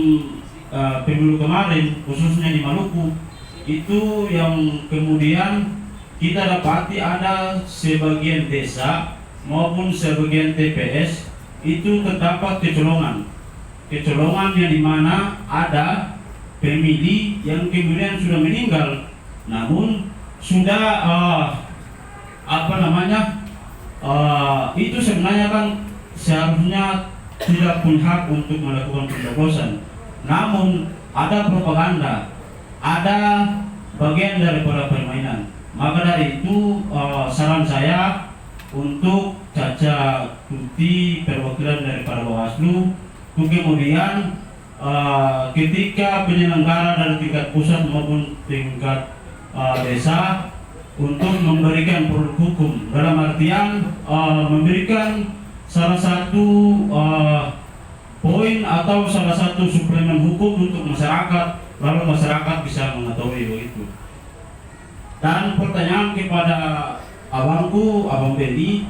pemilu kemarin, khususnya di Maluku, itu yang kemudian kita dapati ada sebagian desa maupun sebagian TPS itu terdapat kecolongan yang dimana ada pemilih yang kemudian sudah meninggal, namun sudah itu sebenarnya kan seharusnya tidak punya hak untuk melakukan pencoblosan, namun ada propaganda, ada bagian daripada permainan. Maka dari itu saran saya untuk Caca Tuti, perwakilan daripada Bawaslu, itu kemudian ketika penyelenggara dari tingkat pusat maupun tingkat desa untuk memberikan produk hukum, dalam artian memberikan salah satu poin atau salah satu suplemen hukum untuk masyarakat, lalu masyarakat bisa mengetahui begitu. Dan pertanyaan kepada abangku, Abang Bendi,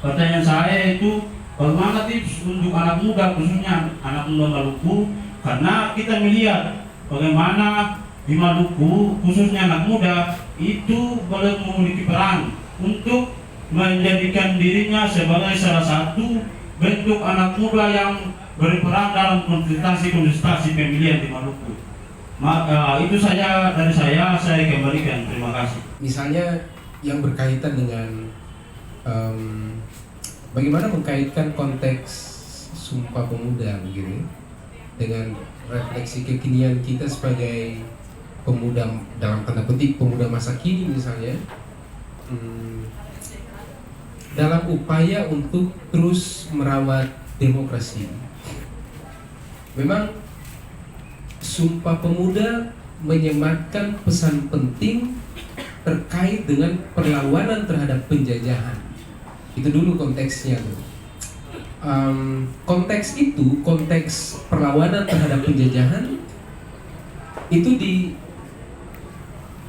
pertanyaan saya itu bagaimana tips untuk anak muda, khususnya anak muda Maluku, karena kita melihat bagaimana di Maluku, khususnya anak muda itu boleh memiliki peran untuk menjadikan dirinya sebagai salah satu bentuk anak muda yang berperan dalam kontestasi pemilihan di Maluku. Itu saja dari saya kembalikan. Terima kasih. Misalnya yang berkaitan dengan bagaimana mengkaitkan konteks Sumpah Pemuda begini dengan refleksi kekinian kita sebagai pemuda, dalam tanda petik pemuda masa kini misalnya, dalam upaya untuk terus merawat demokrasi. Memang Sumpah Pemuda menyematkan pesan penting terkait dengan perlawanan terhadap penjajahan. Itu dulu konteksnya tuh. Konteks itu, konteks perlawanan terhadap penjajahan itu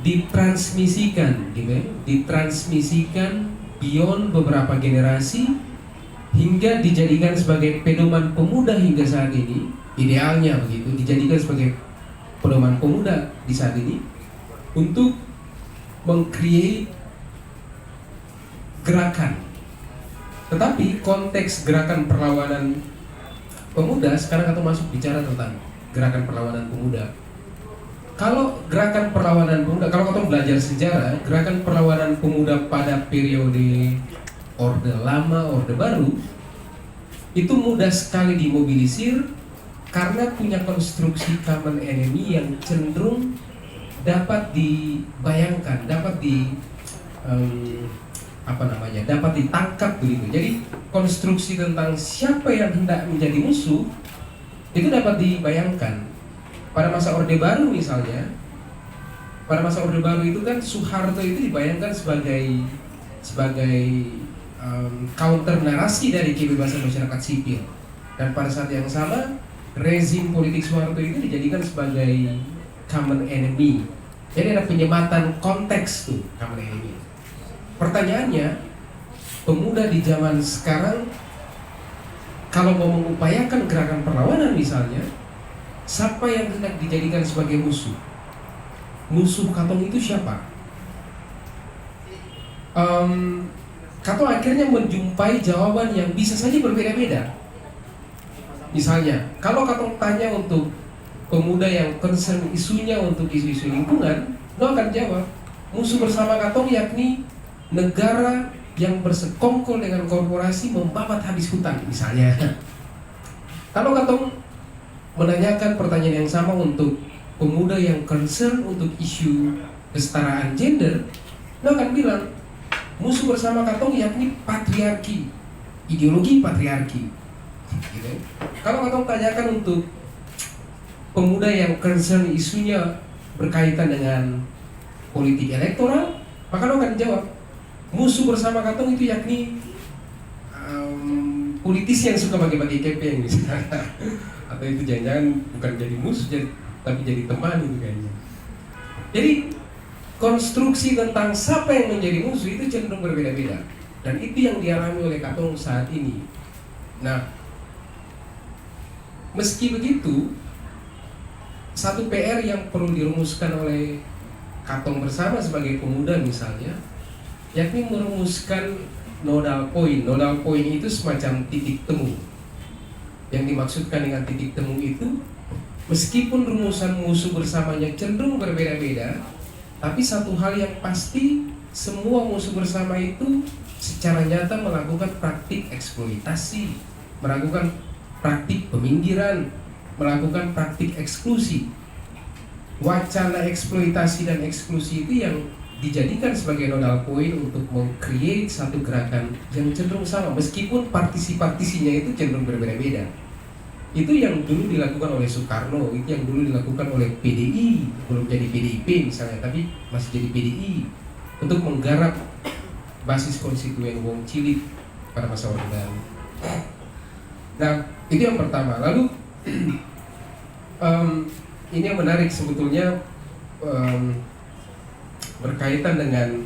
ditransmisikan, gitu ya, ditransmisikan beyond beberapa generasi hingga dijadikan sebagai pedoman pemuda hingga saat ini. Idealnya begitu, dijadikan sebagai pedoman pemuda di saat ini untuk meng-create gerakan. Tetapi konteks gerakan perlawanan pemuda sekarang atau masuk bicara tentang gerakan perlawanan pemuda. Kalau gerakan perlawanan pemuda, kalau kita belajar sejarah, gerakan perlawanan pemuda pada periode Orde Lama, Orde Baru itu mudah sekali dimobilisir karena punya konstruksi common enemy yang cenderung dapat dibayangkan, dapat dapat ditangkap begitu. Jadi konstruksi tentang siapa yang hendak menjadi musuh itu dapat dibayangkan. Pada masa Orde Baru misalnya, pada masa Orde Baru itu kan Soeharto itu dibayangkan sebagai counter narasi dari kebebasan masyarakat sipil. Dan pada saat yang sama, rezim politik Soeharto itu dijadikan sebagai common enemy. Jadi ada penyematan konteks tuh common enemy. Pertanyaannya, pemuda di zaman sekarang kalau mau mengupayakan gerakan perlawanan misalnya, siapa yang hendak dijadikan sebagai musuh? Musuh Katong itu siapa? Katong akhirnya menjumpai jawaban yang bisa saja berbeda-beda. Misalnya, kalau Katong tanya untuk pemuda yang concern isunya untuk isu-isu lingkungan, lo akan jawab, musuh bersama Katong yakni negara yang bersekongkol dengan korporasi membabat habis hutan misalnya. Kalau Katong menanyakan pertanyaan yang sama untuk pemuda yang concern untuk isu kesetaraan gender, lo akan bilang musuh bersama Katong yakni patriarki, ideologi patriarki. Gitu. Kalau Katong tanyakan untuk pemuda yang concern isunya berkaitan dengan politik elektoral, maka lo akan jawab musuh bersama Katong itu yakni politisi yang suka bagi-bagi kepeng misalnya. Atau itu jangan-jangan bukan jadi musuh tapi jadi teman itu kayaknya. Jadi konstruksi tentang siapa yang menjadi musuh itu cenderung berbeda-beda, dan itu yang dialami oleh Katong saat ini. Nah, meski begitu, satu PR yang perlu dirumuskan oleh Katong bersama sebagai pemuda misalnya, yakni merumuskan nodal point. Nodal point itu semacam titik temu. Yang dimaksudkan dengan titik temu itu, meskipun rumusan musuh bersamanya cenderung berbeda-beda, tapi satu hal yang pasti, semua musuh bersama itu secara nyata melakukan praktik eksploitasi, melakukan praktik peminggiran, melakukan praktik eksklusi. Wacana eksploitasi dan eksklusi itu yang dijadikan sebagai nodal poin untuk meng-create satu gerakan yang cenderung sama, meskipun partisi-partisinya itu cenderung berbeda-beda. Itu yang dulu dilakukan oleh Soekarno, itu yang dulu dilakukan oleh PDI, belum jadi PDIP misalnya, tapi masih jadi PDI, untuk menggarap basis konstituen Wong Cilik pada masa Orde Baru. Nah, itu yang pertama. Lalu ini yang menarik sebetulnya, berkaitan dengan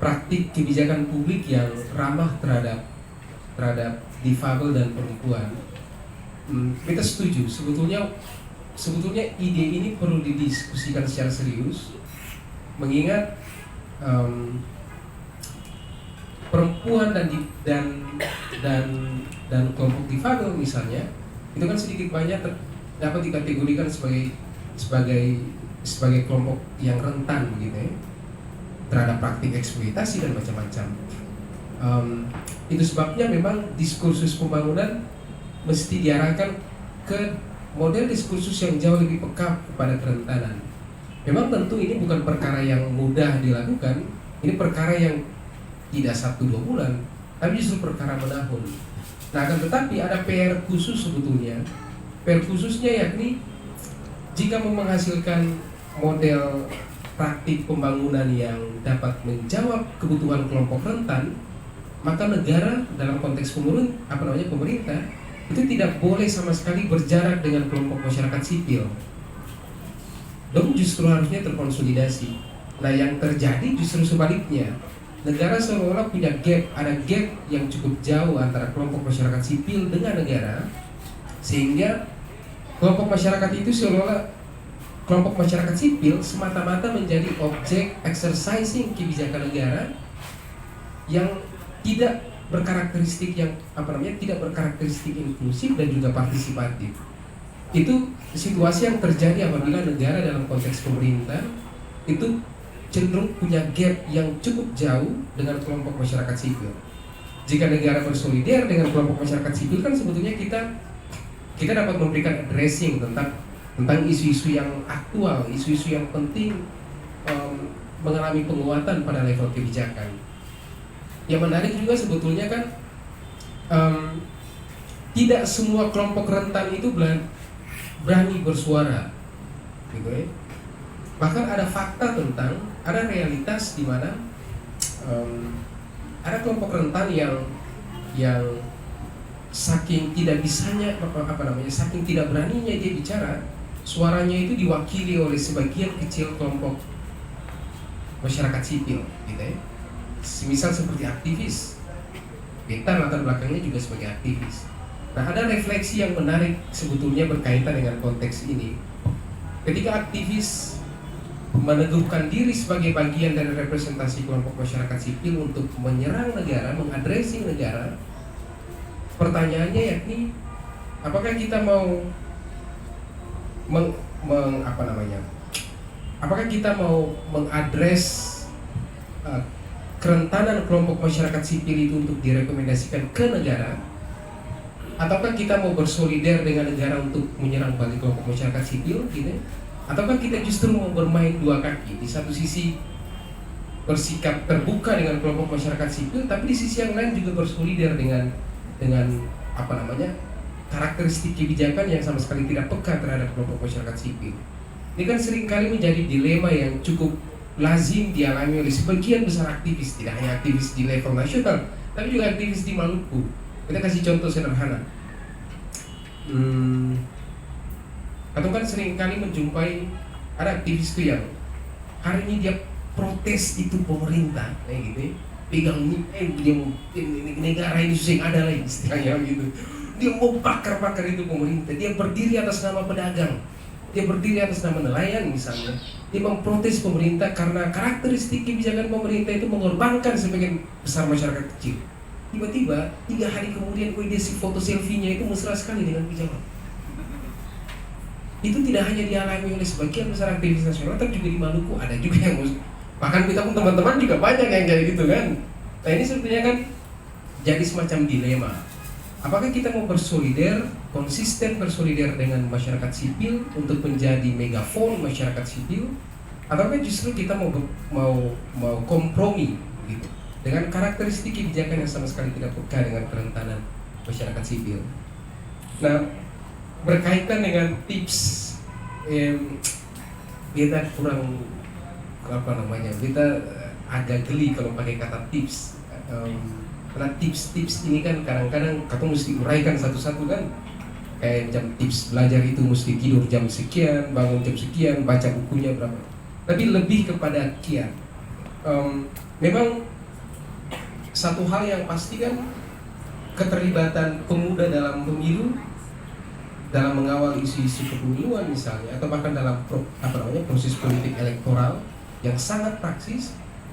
praktik kebijakan publik yang ramah terhadap difabel dan perempuan. Kita setuju sebetulnya ide ini perlu didiskusikan secara serius, mengingat perempuan dan kelompok difabel misalnya itu kan sedikit banyak dapat dikategorikan sebagai kelompok yang rentan begitu ya, terhadap praktik eksploitasi dan macam-macam. Itu sebabnya memang diskursus pembangunan mesti diarahkan ke model diskursus yang jauh lebih peka kepada kerentanan. Memang tentu ini bukan perkara yang mudah dilakukan, ini perkara yang tidak 1-2 bulan, tapi justru perkara menahun. Nah, akan tetapi ada PR khusus sebetulnya. PR khususnya yakni jika mau menghasilkan model praktik pembangunan yang dapat menjawab kebutuhan kelompok rentan, maka negara dalam konteks pemerintah itu tidak boleh sama sekali berjarak dengan kelompok masyarakat sipil. Dong justru harusnya terkonsolidasi. Nah, yang terjadi justru sebaliknya. Negara seolah-olah punya ada gap yang cukup jauh antara kelompok masyarakat sipil dengan negara, sehingga kelompok masyarakat itu seolah-olah kelompok masyarakat sipil semata-mata menjadi objek exercising kebijakan negara yang tidak berkarakteristik tidak berkarakteristik inklusif dan juga partisipatif. Itu situasi yang terjadi apabila negara dalam konteks pemerintah itu cenderung punya gap yang cukup jauh dengan kelompok masyarakat sipil. Jika negara bersolider dengan kelompok masyarakat sipil, kan sebetulnya kita dapat memberikan addressing tentang isu-isu yang aktual, isu-isu yang penting mengalami penguatan pada level kebijakan. Yang menarik juga sebetulnya kan tidak semua kelompok rentan itu berani bersuara, gitu ya. Bahkan ada fakta tentang, ada realitas di mana ada kelompok rentan yang saking tidak bisanya saking tidak beraninya dia bicara, suaranya itu diwakili oleh sebagian kecil kelompok masyarakat sipil, gitu ya. Misal seperti aktivis, kita latar belakangnya juga sebagai aktivis. Nah, ada refleksi yang menarik sebetulnya berkaitan dengan konteks ini. Ketika aktivis meneguhkan diri sebagai bagian dari representasi kelompok masyarakat sipil untuk menyerang negara, mengadresi negara, pertanyaannya yakni apakah kita mau apakah kita mau mengadres kerentanan kelompok masyarakat sipil itu untuk direkomendasikan ke negara, ataukah kita mau bersolider dengan negara untuk menyerang balik kelompok masyarakat sipil, gitu? Ataukah kita justru mau bermain dua kaki, di satu sisi bersikap terbuka dengan kelompok masyarakat sipil, tapi di sisi yang lain juga bersolider dengan karakteristik kebijakan yang sama sekali tidak peka terhadap kelompok masyarakat sipil. Ini kan seringkali menjadi dilema yang cukup lazim dialami oleh sebagian besar aktivis, tidak hanya aktivis di level nasional, tapi juga aktivis di Maluku. Kita kasih contoh sederhana. Atau kan seringkali menjumpai ada aktivis itu yang hari ini dia protes itu pemerintah, kayak gitu ya. Pegang negara ini susah yang ada lagi istilahnya gitu. Dia mau bakar-bakar itu pemerintah. Dia berdiri atas nama pedagang, dia berdiri atas nama nelayan misalnya. Dia memprotes pemerintah karena karakteristik kebijakan pemerintah itu mengorbankan sebagian besar masyarakat kecil. Tiba-tiba 3 hari kemudian dia foto selfie-nya itu mesra sekali dengan pejabat. Itu tidak hanya dialami oleh sebagian besar aktivis nasional, tapi juga di Maluku ada juga yang bahkan kita pun teman-teman juga banyak yang kayak gitu kan. Nah, ini sebetulnya kan jadi semacam dilema. Apakah kita mau konsisten bersolider dengan masyarakat sipil untuk menjadi megafon masyarakat sipil, ataukah justru kita mau kompromi gitu dengan karakteristik kebijakan yang sama sekali tidak peka dengan kerentanan masyarakat sipil. Nah, berkaitan dengan tips, kita kurang kita agak geli kalau pakai kata tips. Karena tips-tips ini kan kadang-kadang kita mesti uraikan satu-satu kan. Kayak jam tips belajar itu mesti tidur jam sekian, bangun jam sekian, baca bukunya berapa. Tapi lebih kepada kiat. Memang satu hal yang pasti kan keterlibatan pemuda dalam pemilu, dalam mengawal isu-isu kepemiluan misalnya, atau bahkan dalam proses politik elektoral yang sangat praksis,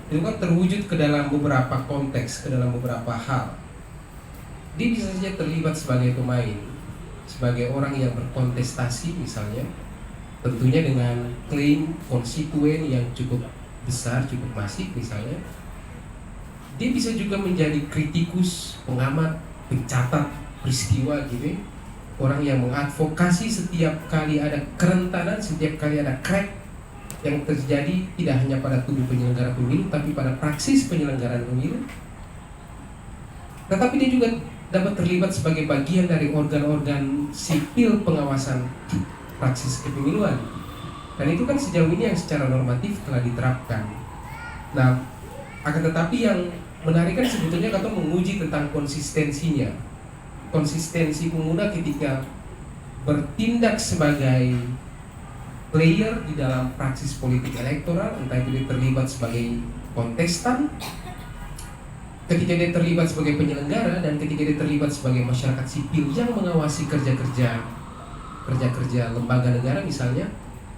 itu kan terwujud ke dalam beberapa konteks, ke dalam beberapa hal. Dia bisa saja terlibat sebagai pemain, sebagai orang yang berkontestasi misalnya, tentunya dengan klaim konstituen yang cukup besar, cukup masif misalnya. Dia bisa juga menjadi kritikus, pengamat, pencatat peristiwa gitu, orang yang mengadvokasi setiap kali ada kerentanan, setiap kali ada crack yang terjadi tidak hanya pada tubuh penyelenggara pemilu, tapi pada praksis penyelenggaraan pemilu. Tetapi dia juga dapat terlibat sebagai bagian dari organ-organ sipil pengawasan praksis kepemiluan. Dan itu kan sejauh ini yang secara normatif telah diterapkan. Nah, akan tetapi yang menarik kan sebetulnya kita menguji tentang konsistensinya. Konsistensi pemuda ketika bertindak sebagai player di dalam praksis politik elektoral, entah itu dia terlibat sebagai kontestan, ketika dia terlibat sebagai penyelenggara, dan ketika dia terlibat sebagai masyarakat sipil yang mengawasi kerja-kerja lembaga negara misalnya,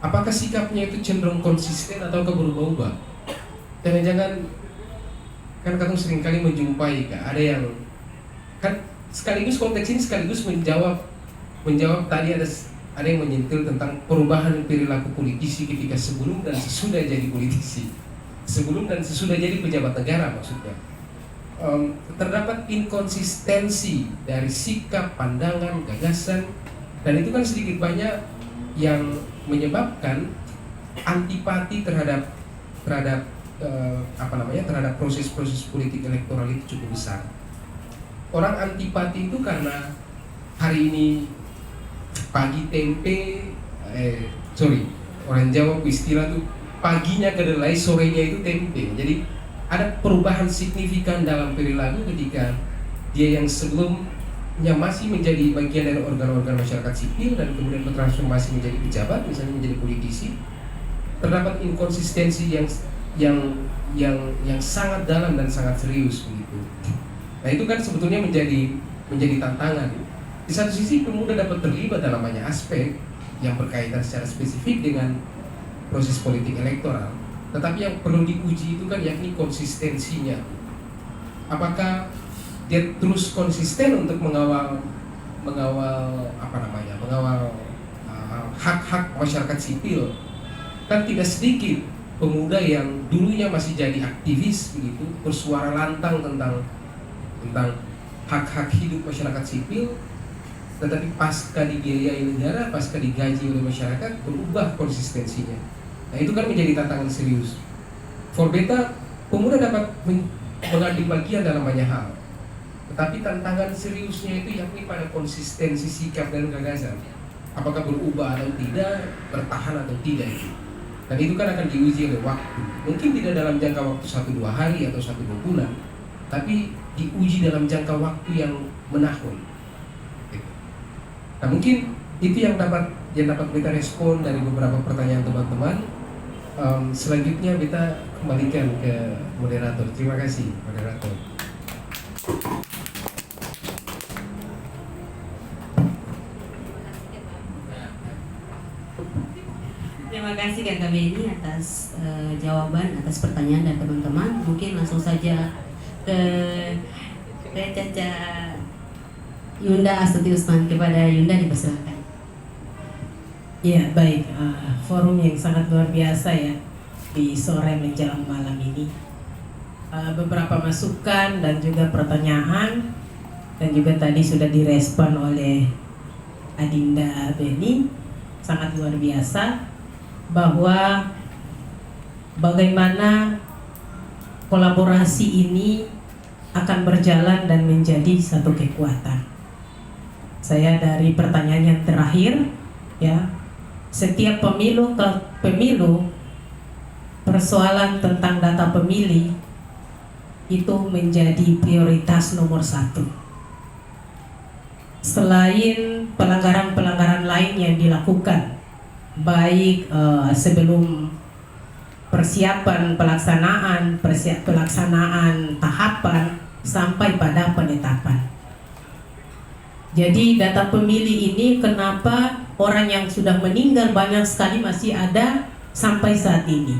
apakah sikapnya itu cenderung konsisten atau berubah-ubah? Jangan-jangan kan kita seringkali menjumpai ada yang kan sekaligus konteks ini sekaligus menjawab tadi ada yang menyentil tentang perubahan perilaku politisi ketika sebelum dan sesudah jadi politisi, sebelum dan sesudah jadi pejabat negara maksudnya. Terdapat inkonsistensi dari sikap, pandangan, gagasan, dan itu kan sedikit banyak yang menyebabkan antipati terhadap terhadap proses-proses politik elektoral itu cukup besar. Orang antipati itu karena hari ini pagi tempe, orang Jawa istilah tuh paginya kedelai, sorenya itu tempe. Jadi ada perubahan signifikan dalam perilaku ketika dia yang sebelumnya masih menjadi bagian dari organ-organ masyarakat sipil dan kemudian bertransformasi menjadi pejabat, misalnya menjadi politisi, terdapat inkonsistensi yang sangat dalam dan sangat serius begitu. Nah itu kan sebetulnya menjadi tantangan. Di satu sisi pemuda dapat terlibat dalam banyak aspek yang berkaitan secara spesifik dengan proses politik elektoral, tetapi yang perlu diuji itu kan yakni konsistensinya. Apakah dia terus konsisten untuk mengawal hak-hak masyarakat sipil? Kan tidak sedikit pemuda yang dulunya masih jadi aktivis begitu, bersuara lantang tentang hak-hak hidup masyarakat sipil, tetapi pasca dibiayai negara, pasca digaji oleh masyarakat, berubah konsistensinya. Nah itu kan menjadi tantangan serius. For Beta, pemuda dapat mengambil bagian dalam banyak hal, tetapi tantangan seriusnya itu yakni pada konsistensi sikap dan gagasan. Apakah berubah atau tidak, bertahan atau tidak itu. Dan itu kan akan diuji oleh waktu. Mungkin tidak dalam jangka waktu 1-2 hari atau 1-2 bulan, tapi diuji dalam jangka waktu yang menahun. Nah mungkin itu yang dapat kita respon dari beberapa pertanyaan teman-teman. Selanjutnya kita kembalikan ke moderator. Terima kasih moderator. Terima kasih Kakak Beni atas jawaban atas pertanyaan dari teman-teman. Mungkin langsung saja ke Caca Yunda Astuti Usman. Kepada Yunda dipersilakan. Ya baik, forum yang sangat luar biasa ya di sore menjelang malam ini. Beberapa masukan dan juga pertanyaan dan juga tadi sudah direspon oleh Adinda Beni, sangat luar biasa bahwa bagaimana kolaborasi ini akan berjalan dan menjadi satu kekuatan. Saya dari pertanyaan yang terakhir ya, setiap pemilu ke pemilu persoalan tentang data pemilih itu menjadi prioritas nomor 1. Selain pelanggaran-pelanggaran lain yang dilakukan baik sebelum persiapan pelaksanaan tahapan sampai pada penetapan. Jadi data pemilih ini kenapa orang yang sudah meninggal banyak sekali masih ada sampai saat ini.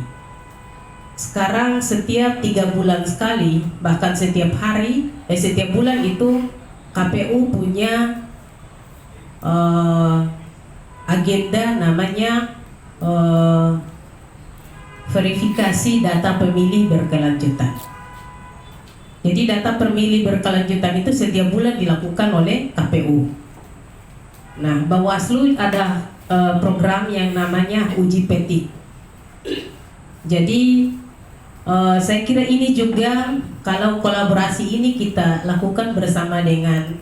Sekarang setiap 3 bulan sekali, bahkan setiap hari, setiap bulan itu KPU punya agenda namanya verifikasi data pemilih berkelanjutan. Jadi data pemilih berkelanjutan itu setiap bulan dilakukan oleh KPU. Nah, Bawaslu ada program yang namanya uji petik. Jadi saya kira ini juga kalau kolaborasi ini kita lakukan bersama dengan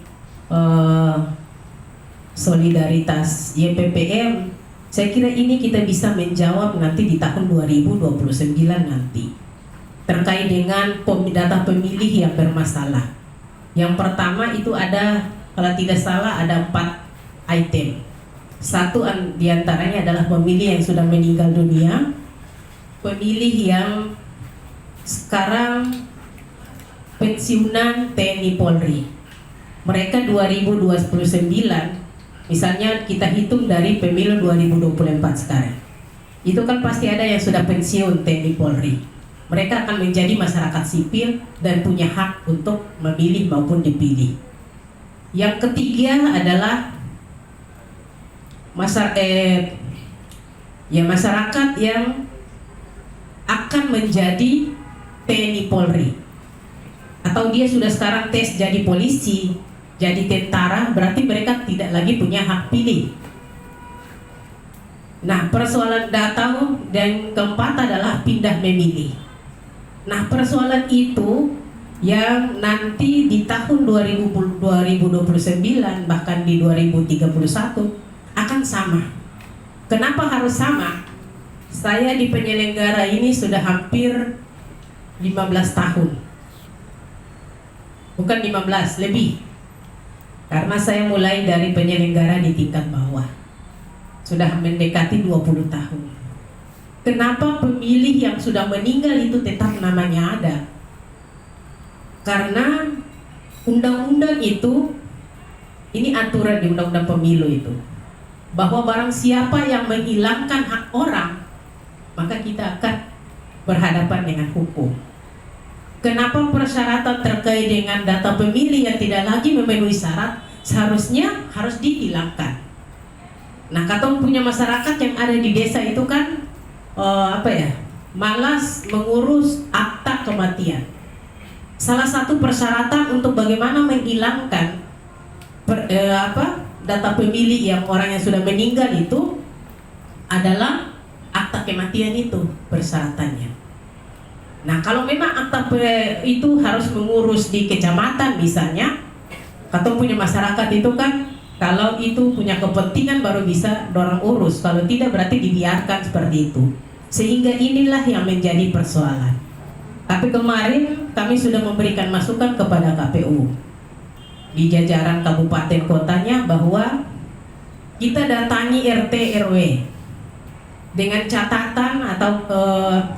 Solidaritas YPPM, saya kira ini kita bisa menjawab nanti di tahun 2029 nanti terkait dengan data pemilih yang bermasalah. Yang pertama itu ada, kalau tidak salah ada 4 item. Satu diantaranya adalah pemilih yang sudah meninggal dunia, pemilih yang sekarang pensiunan TNI Polri. Mereka 2029, misalnya kita hitung dari pemilu 2024 sekarang, itu kan pasti ada yang sudah pensiun TNI Polri. Mereka akan menjadi masyarakat sipil dan punya hak untuk memilih maupun dipilih. Yang ketiga adalah masyarakat yang akan menjadi TNI Polri, atau dia sudah sekarang tes jadi polisi, jadi tentara, berarti mereka tidak lagi punya hak pilih. Nah, persoalan data dan keempat adalah pindah memilih. Nah, persoalan itu yang nanti di tahun 2029 bahkan di 2031 akan sama. Kenapa harus sama? Saya di penyelenggara ini sudah hampir 15 tahun. Bukan 15, lebih. Karena saya mulai dari penyelenggara di tingkat bawah. Sudah mendekati 20 tahun. Kenapa pemilih yang sudah meninggal itu tetap namanya ada? Karena undang-undang itu, ini aturan di undang-undang pemilu itu, bahwa barang siapa yang menghilangkan hak orang, maka kita akan berhadapan dengan hukum. Kenapa persyaratan terkait dengan data pemilih yang tidak lagi memenuhi syarat seharusnya harus dihilangkan? Nah, katong punya masyarakat yang ada di desa itu kan malas mengurus akta kematian. Salah satu persyaratan untuk bagaimana menghilangkan data pemilih yang orang yang sudah meninggal itu adalah akta kematian itu persyaratannya. Nah, kalau memang akta itu harus mengurus di kecamatan misalnya, atau punya masyarakat itu kan kalau itu punya kepentingan baru bisa dorong urus, kalau tidak berarti dibiarkan seperti itu. Sehingga inilah yang menjadi persoalan. Tapi kemarin kami sudah memberikan masukan kepada KPU di jajaran kabupaten kotanya bahwa kita datangi RT RW dengan catatan atau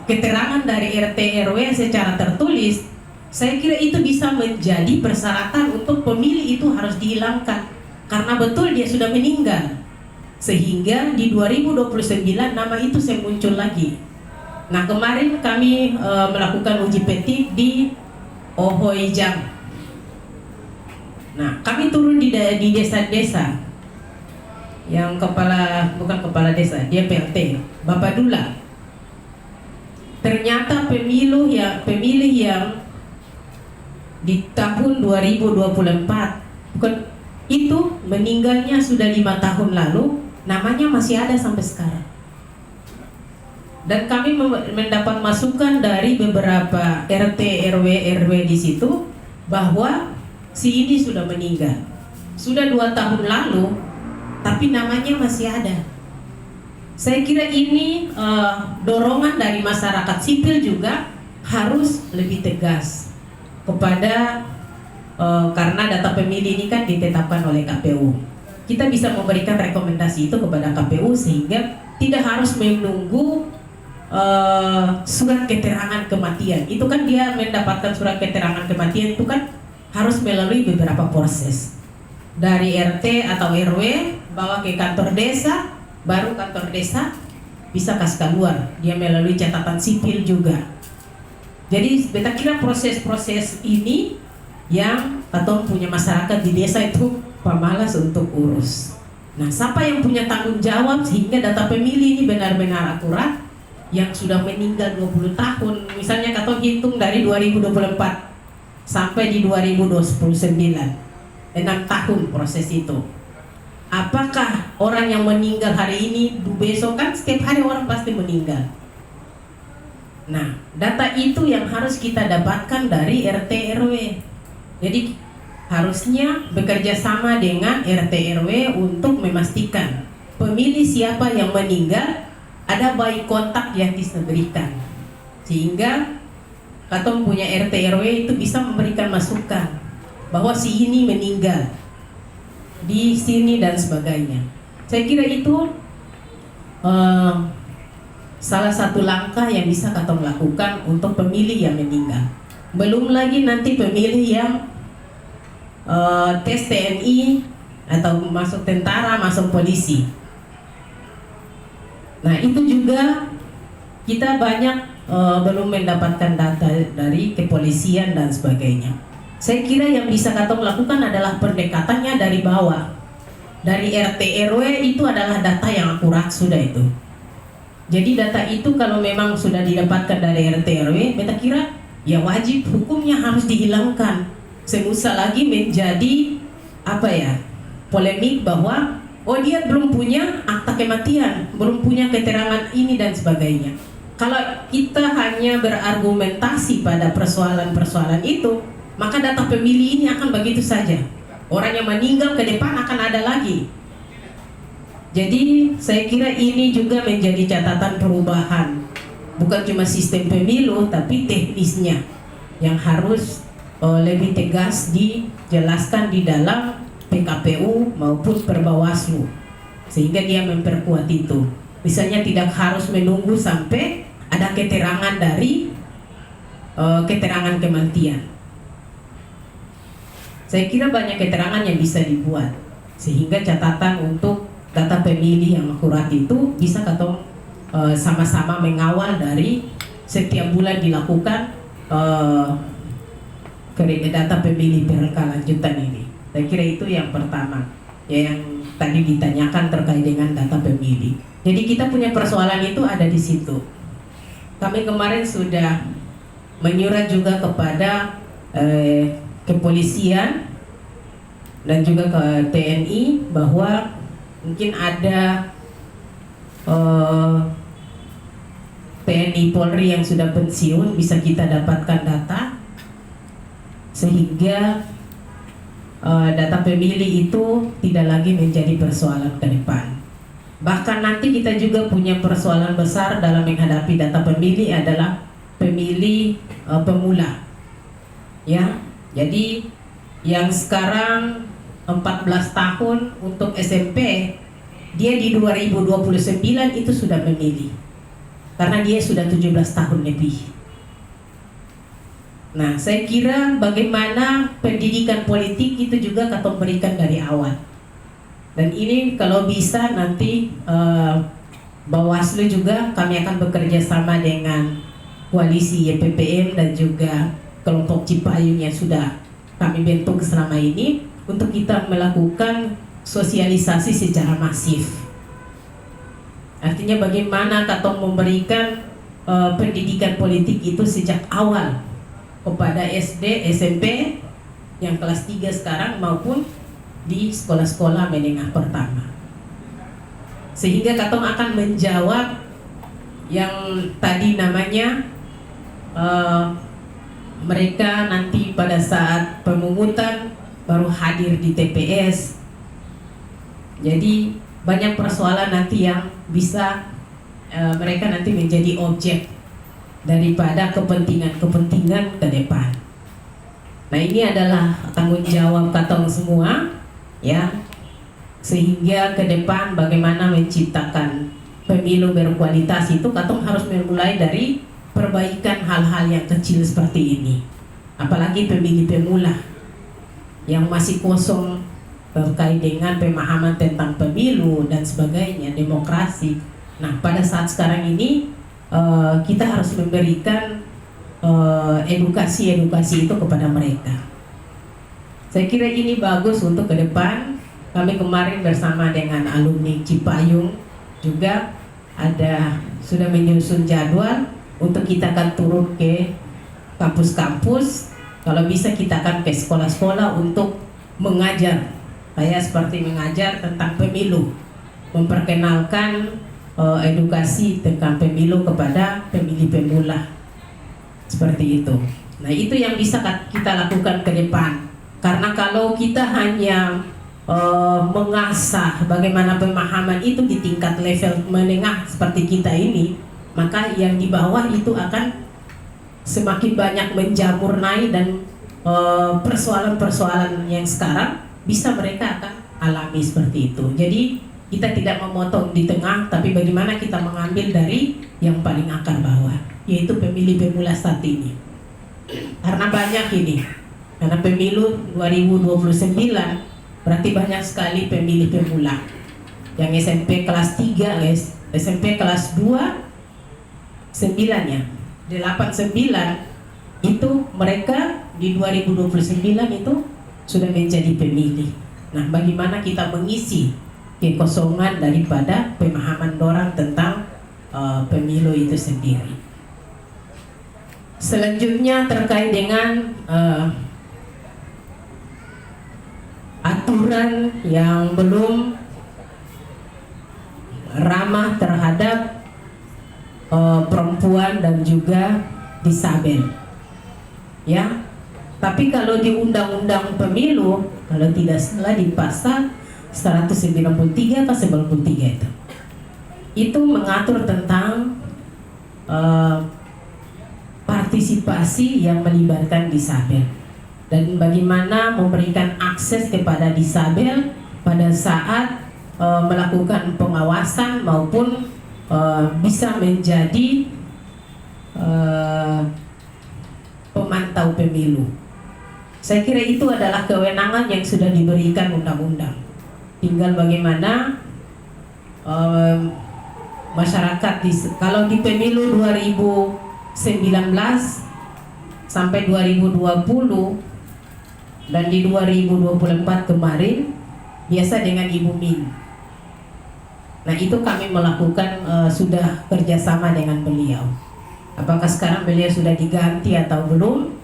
keterangan dari RT RW secara tertulis. Saya kira itu bisa menjadi persyaratan untuk pemilih itu harus dihilangkan karena betul dia sudah meninggal, sehingga di 2029 nama itu saya muncul lagi. Nah, kemarin kami melakukan uji petik di Ohoijang. Nah, kami turun di desa-desa yang bukan kepala desa, dia PLT, Bapak Dula. Ternyata pemilih yang di tahun 2024 bukan itu meninggalnya sudah 5 tahun lalu, namanya masih ada sampai sekarang. Dan kami mendapat masukan dari beberapa RT RW di situ bahwa si ini sudah meninggal, sudah 2 tahun lalu, tapi namanya masih ada. Saya kira ini dorongan dari masyarakat sipil juga harus lebih tegas kepada karena data pemilih ini kan ditetapkan oleh KPU. Kita bisa memberikan rekomendasi itu kepada KPU sehingga tidak harus menunggu surat keterangan kematian. Itu kan dia mendapatkan surat keterangan kematian itu kan harus melalui beberapa proses. Dari RT atau RW bawa ke kantor desa, baru kantor desa bisa kasih keluar. Dia melalui catatan sipil juga. Jadi beta kira proses-proses ini yang atau punya masyarakat di desa itu pemalas untuk urus. Nah, siapa yang punya tanggung jawab sehingga data pemilih ini benar-benar akurat, yang sudah meninggal 20 tahun, misalnya katong hitung dari 2024 sampai di 2029, 6 tahun proses itu. Apakah orang yang meninggal hari ini, besok kan setiap hari orang pasti meninggal. Nah, data itu yang harus kita dapatkan dari RT RW. Jadi harusnya bekerja sama dengan RT RW untuk memastikan pemilih siapa yang meninggal ada by kontak yang diberikan, sehingga katong punya RT RW itu bisa memberikan masukan bahwa si ini meninggal di sini dan sebagainya. Saya kira itu salah satu langkah yang bisa katong lakukan untuk pemilih yang meninggal. Belum lagi nanti pemilih yang tes TNI atau masuk tentara, masuk polisi. Nah, itu juga kita banyak belum mendapatkan data dari kepolisian dan sebagainya. Saya kira yang bisa katong lakukan adalah pendekatannya dari bawah. Dari RT RW itu adalah data yang akurat sudah itu. Jadi data itu kalau memang sudah didapatkan dari RT RW, beta kira ya wajib hukumnya harus dihilangkan. Semusa lagi menjadi polemik bahwa dia belum punya akta kematian, belum punya keterangan ini dan sebagainya. Kalau kita hanya berargumentasi pada persoalan-persoalan itu, maka data pemilih ini akan begitu saja. Orang yang meninggal ke depan akan ada lagi. Jadi saya kira ini juga menjadi catatan perubahan. Bukan cuma sistem pemilu, tapi teknisnya yang harus lebih tegas dijelaskan di dalam PKPU maupun Perbawaslu, sehingga dia memperkuat itu. Misalnya tidak harus menunggu sampai ada keterangan dari keterangan kematian. Saya kira banyak keterangan yang bisa dibuat, sehingga catatan untuk data pemilih yang akurat itu bisa ketemu sama-sama mengawal dari setiap bulan dilakukan data pemilih berkelanjutan ini. Saya kira itu yang pertama, ya, yang tadi ditanyakan terkait dengan data pemilih. Jadi kita punya persoalan itu ada di situ. Kami kemarin sudah menyurat juga kepada kepolisian dan juga ke TNI bahwa mungkin ada TNI Polri yang sudah pensiun, bisa kita dapatkan data sehingga data pemilih itu tidak lagi menjadi persoalan ke depan. Bahkan nanti kita juga punya persoalan besar dalam menghadapi data pemilih adalah pemilih pemula. Ya, jadi yang sekarang 14 tahun untuk SMP, dia di 2029 itu sudah memilih. Karena dia sudah 17 tahun lebih. Nah, saya kira bagaimana pendidikan politik itu juga kita berikan dari awal. Dan ini kalau bisa nanti Bawaslu juga kami akan bekerja sama dengan koalisi YPPM dan juga kelompok Cipayung yang sudah kami bentuk selama ini untuk kita melakukan sosialisasi secara masif. Artinya bagaimana kita memberikan pendidikan politik itu sejak awal kepada SD, SMP yang kelas 3 sekarang maupun di sekolah-sekolah menengah pertama, sehingga Katong akan menjawab yang tadi namanya mereka nanti pada saat pemungutan baru hadir di TPS. Jadi banyak persoalan nanti yang bisa mereka nanti menjadi objek daripada kepentingan-kepentingan ke depan. Nah, ini adalah tanggung jawab Katong semua, ya, sehingga ke depan bagaimana menciptakan pemilu berkualitas itu Katong harus memulai dari perbaikan hal-hal yang kecil seperti ini. Apalagi pemilih pemula yang masih kosong terkait dengan pemahaman tentang pemilu dan sebagainya, demokrasi. Nah, pada saat sekarang ini kita harus memberikan edukasi itu kepada mereka. Saya kira ini bagus untuk ke depan. Kami kemarin bersama dengan alumni Cipayung juga sudah menyusun jadwal untuk kita akan turun ke kampus-kampus. Kalau bisa kita akan ke sekolah-sekolah untuk mengajar, kayak seperti mengajar tentang pemilu, memperkenalkan edukasi tentang pemilu kepada pemilih pemula, seperti itu. Nah, itu yang bisa kita lakukan ke depan. Karena kalau kita hanya mengasah bagaimana pemahaman itu di tingkat level menengah seperti kita ini, maka yang di bawah itu akan semakin banyak menjamur naik dan persoalan-persoalan yang sekarang bisa mereka akan alami seperti itu. Jadi kita tidak memotong di tengah, tapi bagaimana kita mengambil dari yang paling akar bawah, yaitu pemilih pemula saat ini. Karena banyak ini, karena pemilu 2029 berarti banyak sekali pemilih pemula yang SMP kelas 3, SMP kelas 2 9 ya, 89 itu mereka di 2029 itu sudah menjadi pemilih. Nah, bagaimana kita mengisi kekosongan daripada pemahaman orang tentang pemilu itu sendiri. Selanjutnya terkait dengan aturan yang belum ramah terhadap perempuan dan juga disabel. Ya. Tapi kalau di Undang-Undang Pemilu, kalau tidak salah di pasal 193 atau 93 itu mengatur tentang partisipasi yang melibatkan disabel dan bagaimana memberikan akses kepada disabel pada saat melakukan pengawasan maupun bisa menjadi pemantau pemilu. Saya kira itu adalah kewenangan yang sudah diberikan undang-undang. Tinggal bagaimana masyarakat kalau di pemilu 2019 sampai 2020 dan di 2024 kemarin biasa dengan Ibu Min. Nah itu kami melakukan sudah kerjasama dengan beliau. Apakah sekarang beliau sudah diganti atau belum?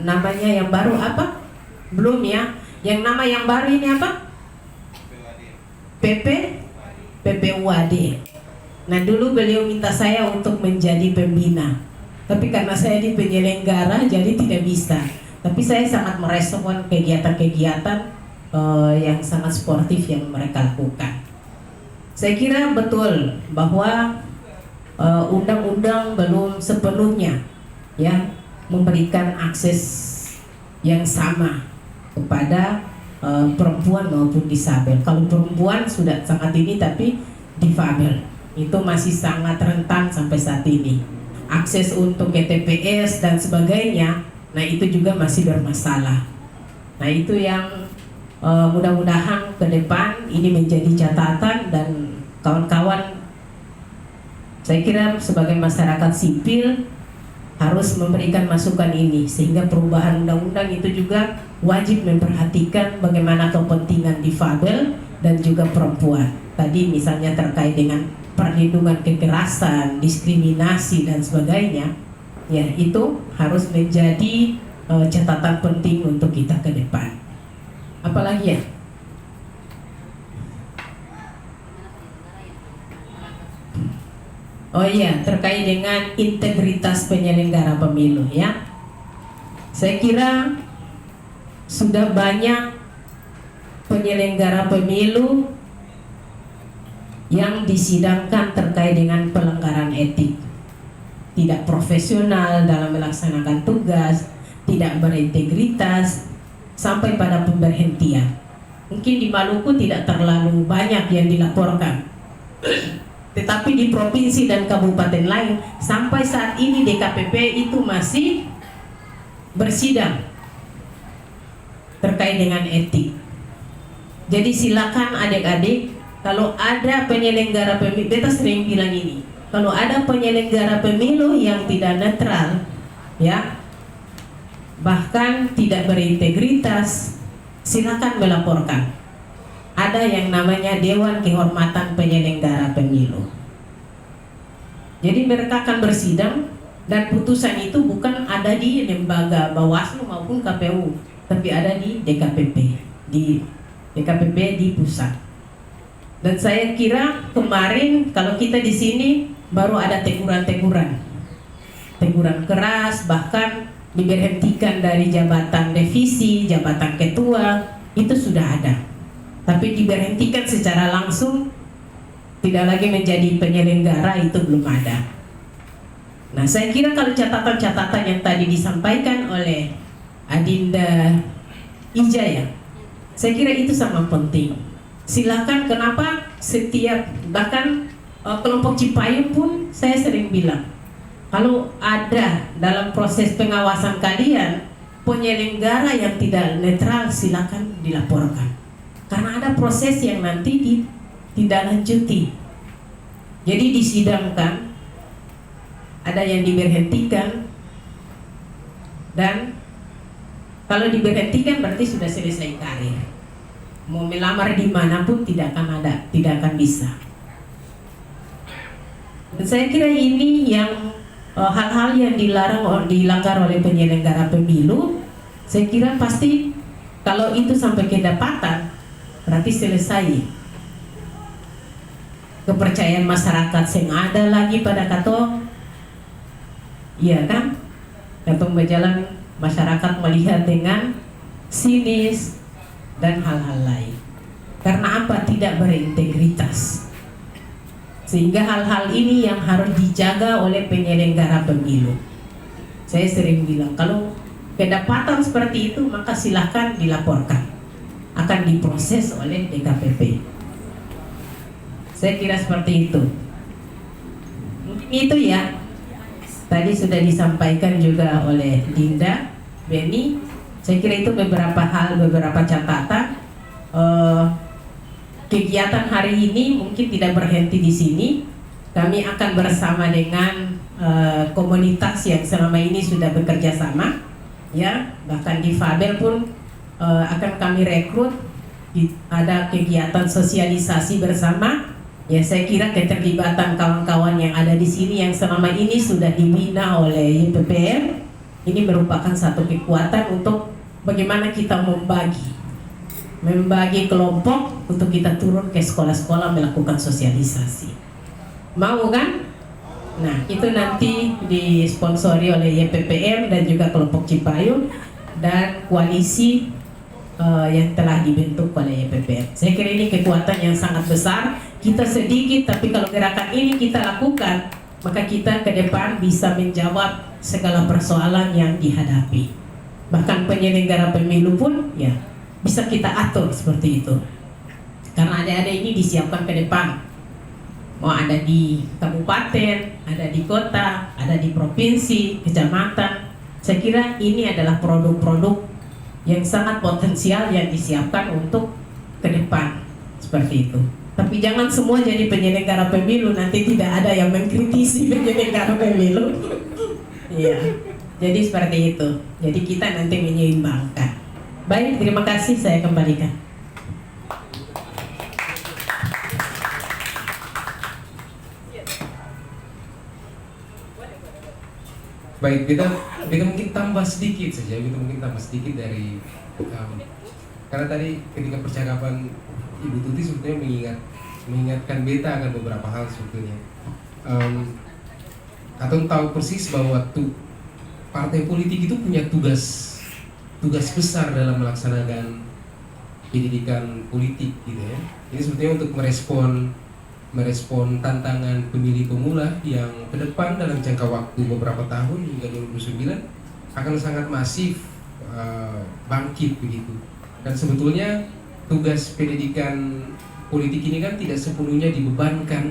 Namanya yang baru apa? Belum ya. Yang nama yang baru ini apa? PPUAD. Nah dulu beliau minta saya untuk menjadi pembina, tapi karena saya di penyelenggara jadi tidak bisa. Tapi saya sangat merespon kegiatan-kegiatan yang sangat sportif yang mereka lakukan. Saya kira betul bahwa undang-undang belum sepenuhnya ya memberikan akses yang sama kepada perempuan maupun disabel. Kalau perempuan sudah sangat ini, tapi difabel itu masih sangat rentan sampai saat ini. Akses untuk TPS dan sebagainya, nah itu juga masih bermasalah. Nah itu yang mudah-mudahan ke depan ini menjadi catatan dan kawan-kawan, saya kira sebagai masyarakat sipil harus memberikan masukan ini sehingga perubahan undang-undang itu juga wajib memperhatikan bagaimana kepentingan difabel dan juga perempuan. Tadi misalnya terkait dengan perlindungan kekerasan, diskriminasi dan sebagainya, ya itu harus menjadi catatan penting untuk kita ke depan. Apalagi ya? Oh iya, terkait dengan integritas penyelenggara pemilu ya. Saya kira sudah banyak penyelenggara pemilu yang disidangkan terkait dengan pelanggaran etik. Tidak profesional dalam melaksanakan tugas, tidak berintegritas, sampai pada pemberhentian. Mungkin di Maluku tidak terlalu banyak yang dilaporkan. Tetapi di provinsi dan kabupaten lain sampai saat ini DKPP itu masih bersidang terkait dengan etik. Jadi silakan adik-adik, kalau ada penyelenggara pemilu, beta sering bilang ini, kalau ada penyelenggara pemilu yang tidak netral, ya, bahkan tidak berintegritas, silakan melaporkan. Ada yang namanya Dewan Kehormatan Penyelenggara Pemilu. Jadi mereka akan bersidang dan putusan itu bukan ada di lembaga Bawaslu maupun KPU, tapi ada di DKPP, di pusat. Dan saya kira kemarin kalau kita di sini baru ada teguran keras, bahkan diberhentikan dari jabatan revisi, jabatan ketua, itu sudah ada. Tapi diberhentikan secara langsung, tidak lagi menjadi penyelenggara, itu belum ada. Nah saya kira kalau catatan-catatan yang tadi disampaikan oleh Adinda Ijaya, saya kira itu sangat penting. Silakan, kenapa setiap, bahkan kelompok Cipayung pun saya sering bilang, kalau ada dalam proses pengawasan kalian penyelenggara yang tidak netral, silakan dilaporkan. Karena ada proses yang nanti ditindaklanjuti. Jadi disidangkan, ada yang diberhentikan, dan kalau diberhentikan berarti sudah selesai karir. Mau melamar dimanapun tidak akan bisa. Dan saya kira ini yang hal-hal yang dilanggar oleh penyelenggara pemilu. Saya kira pasti kalau itu sampai kedapatan, berarti selesai. kepercayaan masyarakat yang ada lagi pada katong. Iya kan? Katong berjalan, masyarakat melihat dengan sinis dan hal-hal lain. Karena apa? Tidak berintegritas. Sehingga hal-hal ini yang harus dijaga oleh penyelenggara pemilu. Saya sering bilang, kalau kedapatan seperti itu maka silahkan dilaporkan, akan diproses oleh DKPP. Saya kira seperti itu. Mungkin itu ya. Tadi sudah disampaikan juga oleh Dinda, Beni. Saya kira itu beberapa hal, beberapa catatan. Kegiatan hari ini mungkin tidak berhenti di sini. Kami akan bersama dengan komunitas yang selama ini sudah bekerja sama, ya, bahkan di Fabel pun akan kami rekrut. Ada kegiatan sosialisasi bersama. Ya, saya kira keterlibatan kawan-kawan yang ada di sini yang selama ini sudah dibina oleh YPPM ini merupakan satu kekuatan untuk bagaimana kita membagi kelompok untuk kita turun ke sekolah-sekolah melakukan sosialisasi. Mau kan? Nah, itu nanti disponsori oleh YPPM dan juga kelompok Cipayung dan koalisi yang telah dibentuk oleh YPPM. Saya kira ini kekuatan yang sangat besar. Kita sedikit, tapi kalau gerakan ini kita lakukan, maka kita ke depan bisa menjawab segala persoalan yang dihadapi. Bahkan penyelenggara pemilu pun ya bisa kita atur seperti itu. Karena ada ini disiapkan ke depan. Mau ada di kabupaten, ada di kota, ada di provinsi, kecamatan. Saya kira ini adalah produk-produk yang sangat potensial yang disiapkan untuk ke depan seperti itu. Tapi jangan semua jadi penyelenggara pemilu, nanti tidak ada yang mengkritisi penyelenggara pemilu. Iya, jadi seperti itu. Jadi kita nanti menyeimbangkan. Baik, terima kasih, saya kembalikan. Baik, kita mungkin tambah sedikit saja, kita mungkin tambah sedikit dari karena tadi ketika percakapan Ibu Tuti sebetulnya mengingatkan beta akan beberapa hal sebetulnya. Atau tahu persis bahwa partai politik itu punya tugas besar dalam melaksanakan pendidikan politik gitu ya. Ini sebetulnya untuk merespon tantangan pemilih pemula yang ke depan dalam jangka waktu beberapa tahun hingga 2029 akan sangat masif bangkit begitu. Dan sebetulnya tugas pendidikan politik ini kan tidak sepenuhnya dibebankan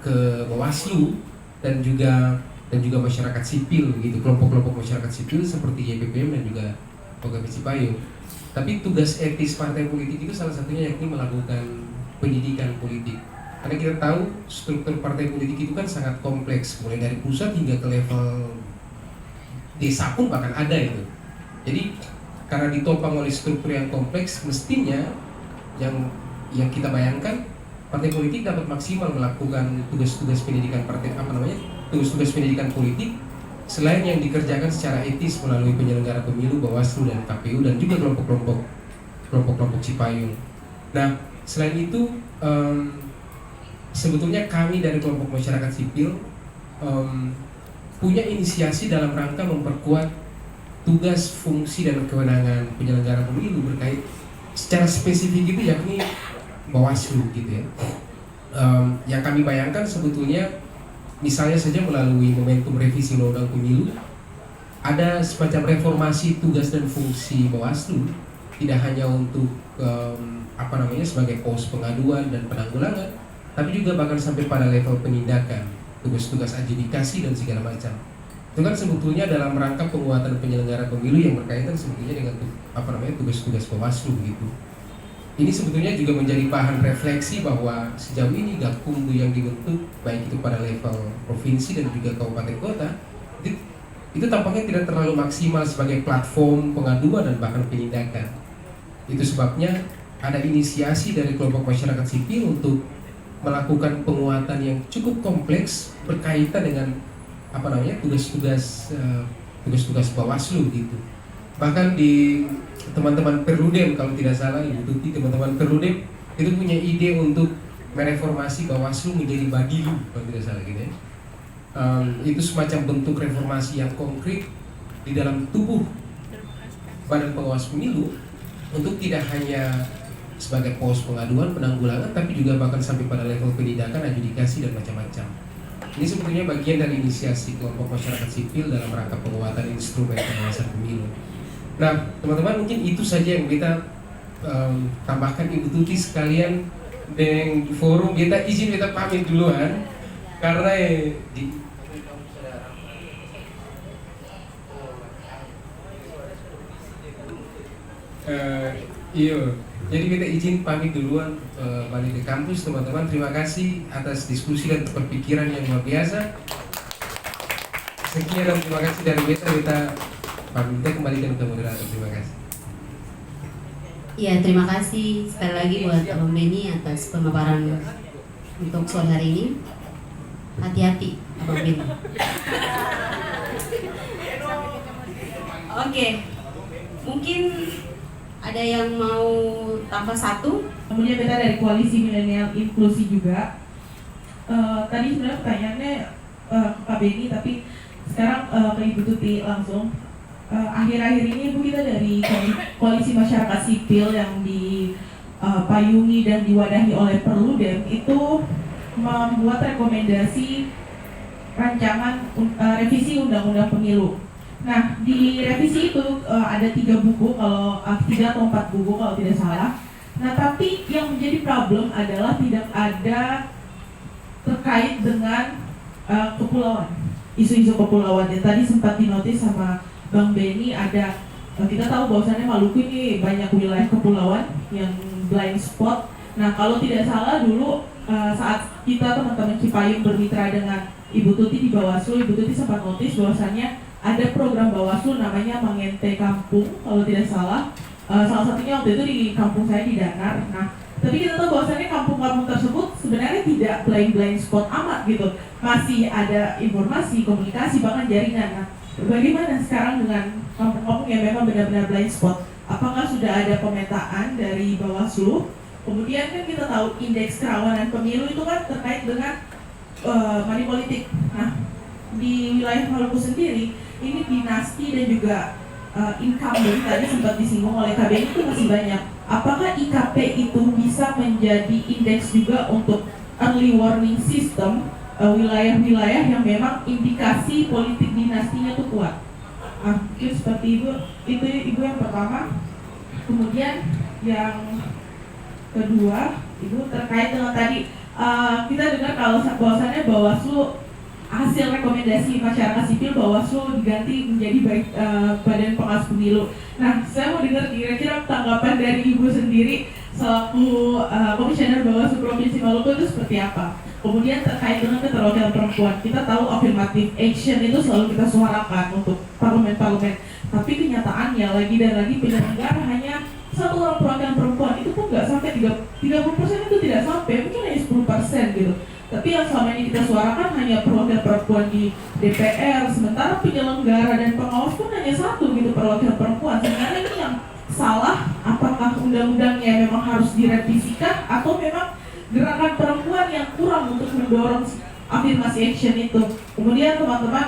ke Bawaslu dan juga masyarakat sipil gitu, kelompok-kelompok masyarakat sipil seperti YPPM dan juga OKP Cipayung. Tapi tugas etis partai politik itu salah satunya yakni melakukan pendidikan politik. Karena kita tahu struktur partai politik itu kan sangat kompleks, mulai dari pusat hingga ke level desa pun bahkan ada itu. Jadi karena ditopang oleh struktur yang kompleks, mestinya yang kita bayangkan partai politik dapat maksimal melakukan tugas-tugas pendidikan tugas-tugas pendidikan politik selain yang dikerjakan secara etis melalui penyelenggara pemilu, Bawaslu dan KPU dan juga kelompok-kelompok Cipayung. Nah, selain itu sebetulnya kami dari kelompok masyarakat sipil punya inisiasi dalam rangka memperkuat tugas, fungsi, dan kewenangan penyelenggara pemilu berkait secara spesifik itu yakni Bawaslu gitu ya. Yang kami bayangkan sebetulnya misalnya saja melalui momentum revisi Undang-Undang Pemilu ada semacam reformasi tugas dan fungsi Bawaslu, tidak hanya untuk sebagai pos pengaduan dan penanggulangan, tapi juga bahkan sampai pada level penindakan, tugas-tugas adjudikasi dan segala macam. Itu kan sebetulnya dalam rangka penguatan penyelenggara pemilu yang berkaitan sebetulnya dengan tugas-tugas Bawaslu gitu. Ini sebetulnya juga menjadi bahan refleksi bahwa sejauh ini Gakumdu yang dibentuk baik itu pada level provinsi dan juga kabupaten kota itu tampaknya tidak terlalu maksimal sebagai platform pengaduan dan bahkan penindakan. Itu sebabnya ada inisiasi dari kelompok masyarakat sipil untuk melakukan penguatan yang cukup kompleks berkaitan dengan tugas-tugas Bawaslu gitu. Bahkan di teman-teman Perludem kalau tidak salah Ibu Tuti, teman-teman Perludem itu punya ide untuk mereformasi Bawaslu menjadi Badilu kalau tidak salah gitu ya. Itu semacam bentuk reformasi yang konkret di dalam tubuh Badan Pengawas Pemilu untuk tidak hanya sebagai pos pengaduan, penanggulangan, tapi juga bahkan sampai pada level penindakan, adjudikasi dan macam-macam. Ini sebetulnya bagian dari inisiasi kelompok masyarakat sipil dalam rangka penguatan instrumen pengawasan pemilu. Nah, teman-teman, mungkin itu saja yang kita tambahkan. Ibu Tuti sekalian dengan forum, kita izin kita pamit duluan karena iya, jadi kita izin pamit duluan balik ke kampus, teman-teman. Terima kasih atas diskusi dan perpikiran yang luar biasa. Sekian dan terima kasih dari kita pamit, kita kembalikan ke moderator. Terima kasih. Ya, terima kasih sekali lagi buat Abang Beni atas pemaparan untuk sore hari ini. Hati-hati, Abang Beni. Oke, mungkin ada yang mau tambah satu? Kemudian kita dari Koalisi Milenial Inklusi juga. Tadi sebenarnya pertanyaannya Pak Beni, tapi sekarang ke Ibu Tuti langsung. Akhir-akhir ini Bu, kita dari Koalisi Masyarakat Sipil yang dipayungi dan diwadahi oleh Perludem itu membuat rekomendasi rancangan revisi Undang-Undang Pemilu. Nah, di revisi itu ada 3 buku, kalau 3 atau 4 buku kalau tidak salah. Nah, tapi yang menjadi problem adalah tidak ada terkait dengan kepulauan, isu-isu kepulauan. Dan tadi sempat dinotis sama Bang Beni, ada kita tahu bahwasannya Maluku ini banyak wilayah kepulauan yang blind spot. Nah, kalau tidak salah dulu saat kita teman-teman Cipayung bermitra dengan Ibu Tuti di Bawaslu, Ibu Tuti sempat notis bahwasannya ada program Bawaslu namanya Mengente Kampung, kalau tidak salah. Salah satunya waktu itu di kampung saya di Danar. Nah, tapi kita tahu bahwasannya kampung-kampung tersebut sebenarnya tidak blind spot amat gitu. Masih ada informasi, komunikasi, bahkan jaringan. Nah, bagaimana sekarang dengan kampung-kampung yang memang benar-benar blind spot? Apakah sudah ada pemetaan dari Bawaslu? Kemudian kan kita tahu indeks kerawanan pemilu itu kan terkait dengan money politik. Nah, di wilayah Maluku sendiri, ini dinasti dan juga incumbent tadi sempat disinggung oleh KBN itu masih banyak. Apakah IKP itu bisa menjadi indeks juga untuk early warning system wilayah-wilayah yang memang indikasi politik dinastinya itu kuat? Mungkin seperti itu Ibu yang pertama. Kemudian yang kedua, Ibu terkait dengan tadi kita dengar kalau bahwasannya Bawaslu hasil rekomendasi masyarakat sipil Bawaslu diganti menjadi Badan Pengawas Pemilu. Nah, saya mau dengar kira-kira tanggapan dari Ibu sendiri selaku Komisioner Bawaslu Provinsi Maluku itu seperti apa? Kemudian terkait dengan keterwakilan perempuan, kita tahu affirmative action itu selalu kita suarakan untuk parlemen-parlemen. Tapi kenyataannya lagi dan lagi penyelenggara hanya 1 orang perwakilan perempuan, itu pun nggak sampai 30% itu tidak sampai, mungkin hanya 10% gitu. Tapi yang selama ini kita suarakan hanya perwakilan perempuan di DPR, sementara penyelenggara dan pengawas pun hanya 1 gitu perwakilan perempuan. Sebenarnya ini yang salah, apakah undang-undangnya memang harus direvisikan atau memang gerakan perempuan yang kurang untuk mendorong afirmasi action itu. Kemudian teman-teman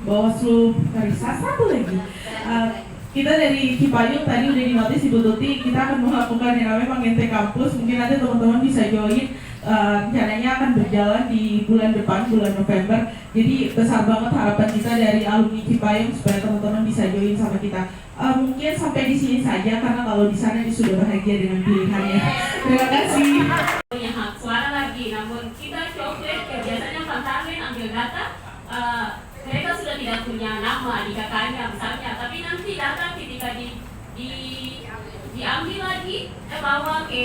Bawaslu Karisa satu lagi. Kita dari Cipayung tadi udah dinotis Ibu Tuti, kita akan melakukan yang namanya Mengente Kampus. Mungkin nanti teman-teman bisa join. Rencananya akan berjalan di bulan depan, bulan November. Jadi besar banget harapan kita dari alumni Cipayung supaya teman-teman bisa join sama kita. Mungkin sampai di sini saja karena kalau di sana dia sudah bahagia dengan pilihannya. Terima kasih. Punya hak suara lagi, namun kita copet biasanya Pantarmen ambil data. Mereka sudah tidak punya nama di kakaknya misalnya, tapi nanti data ketika diambil lagi, bawa ke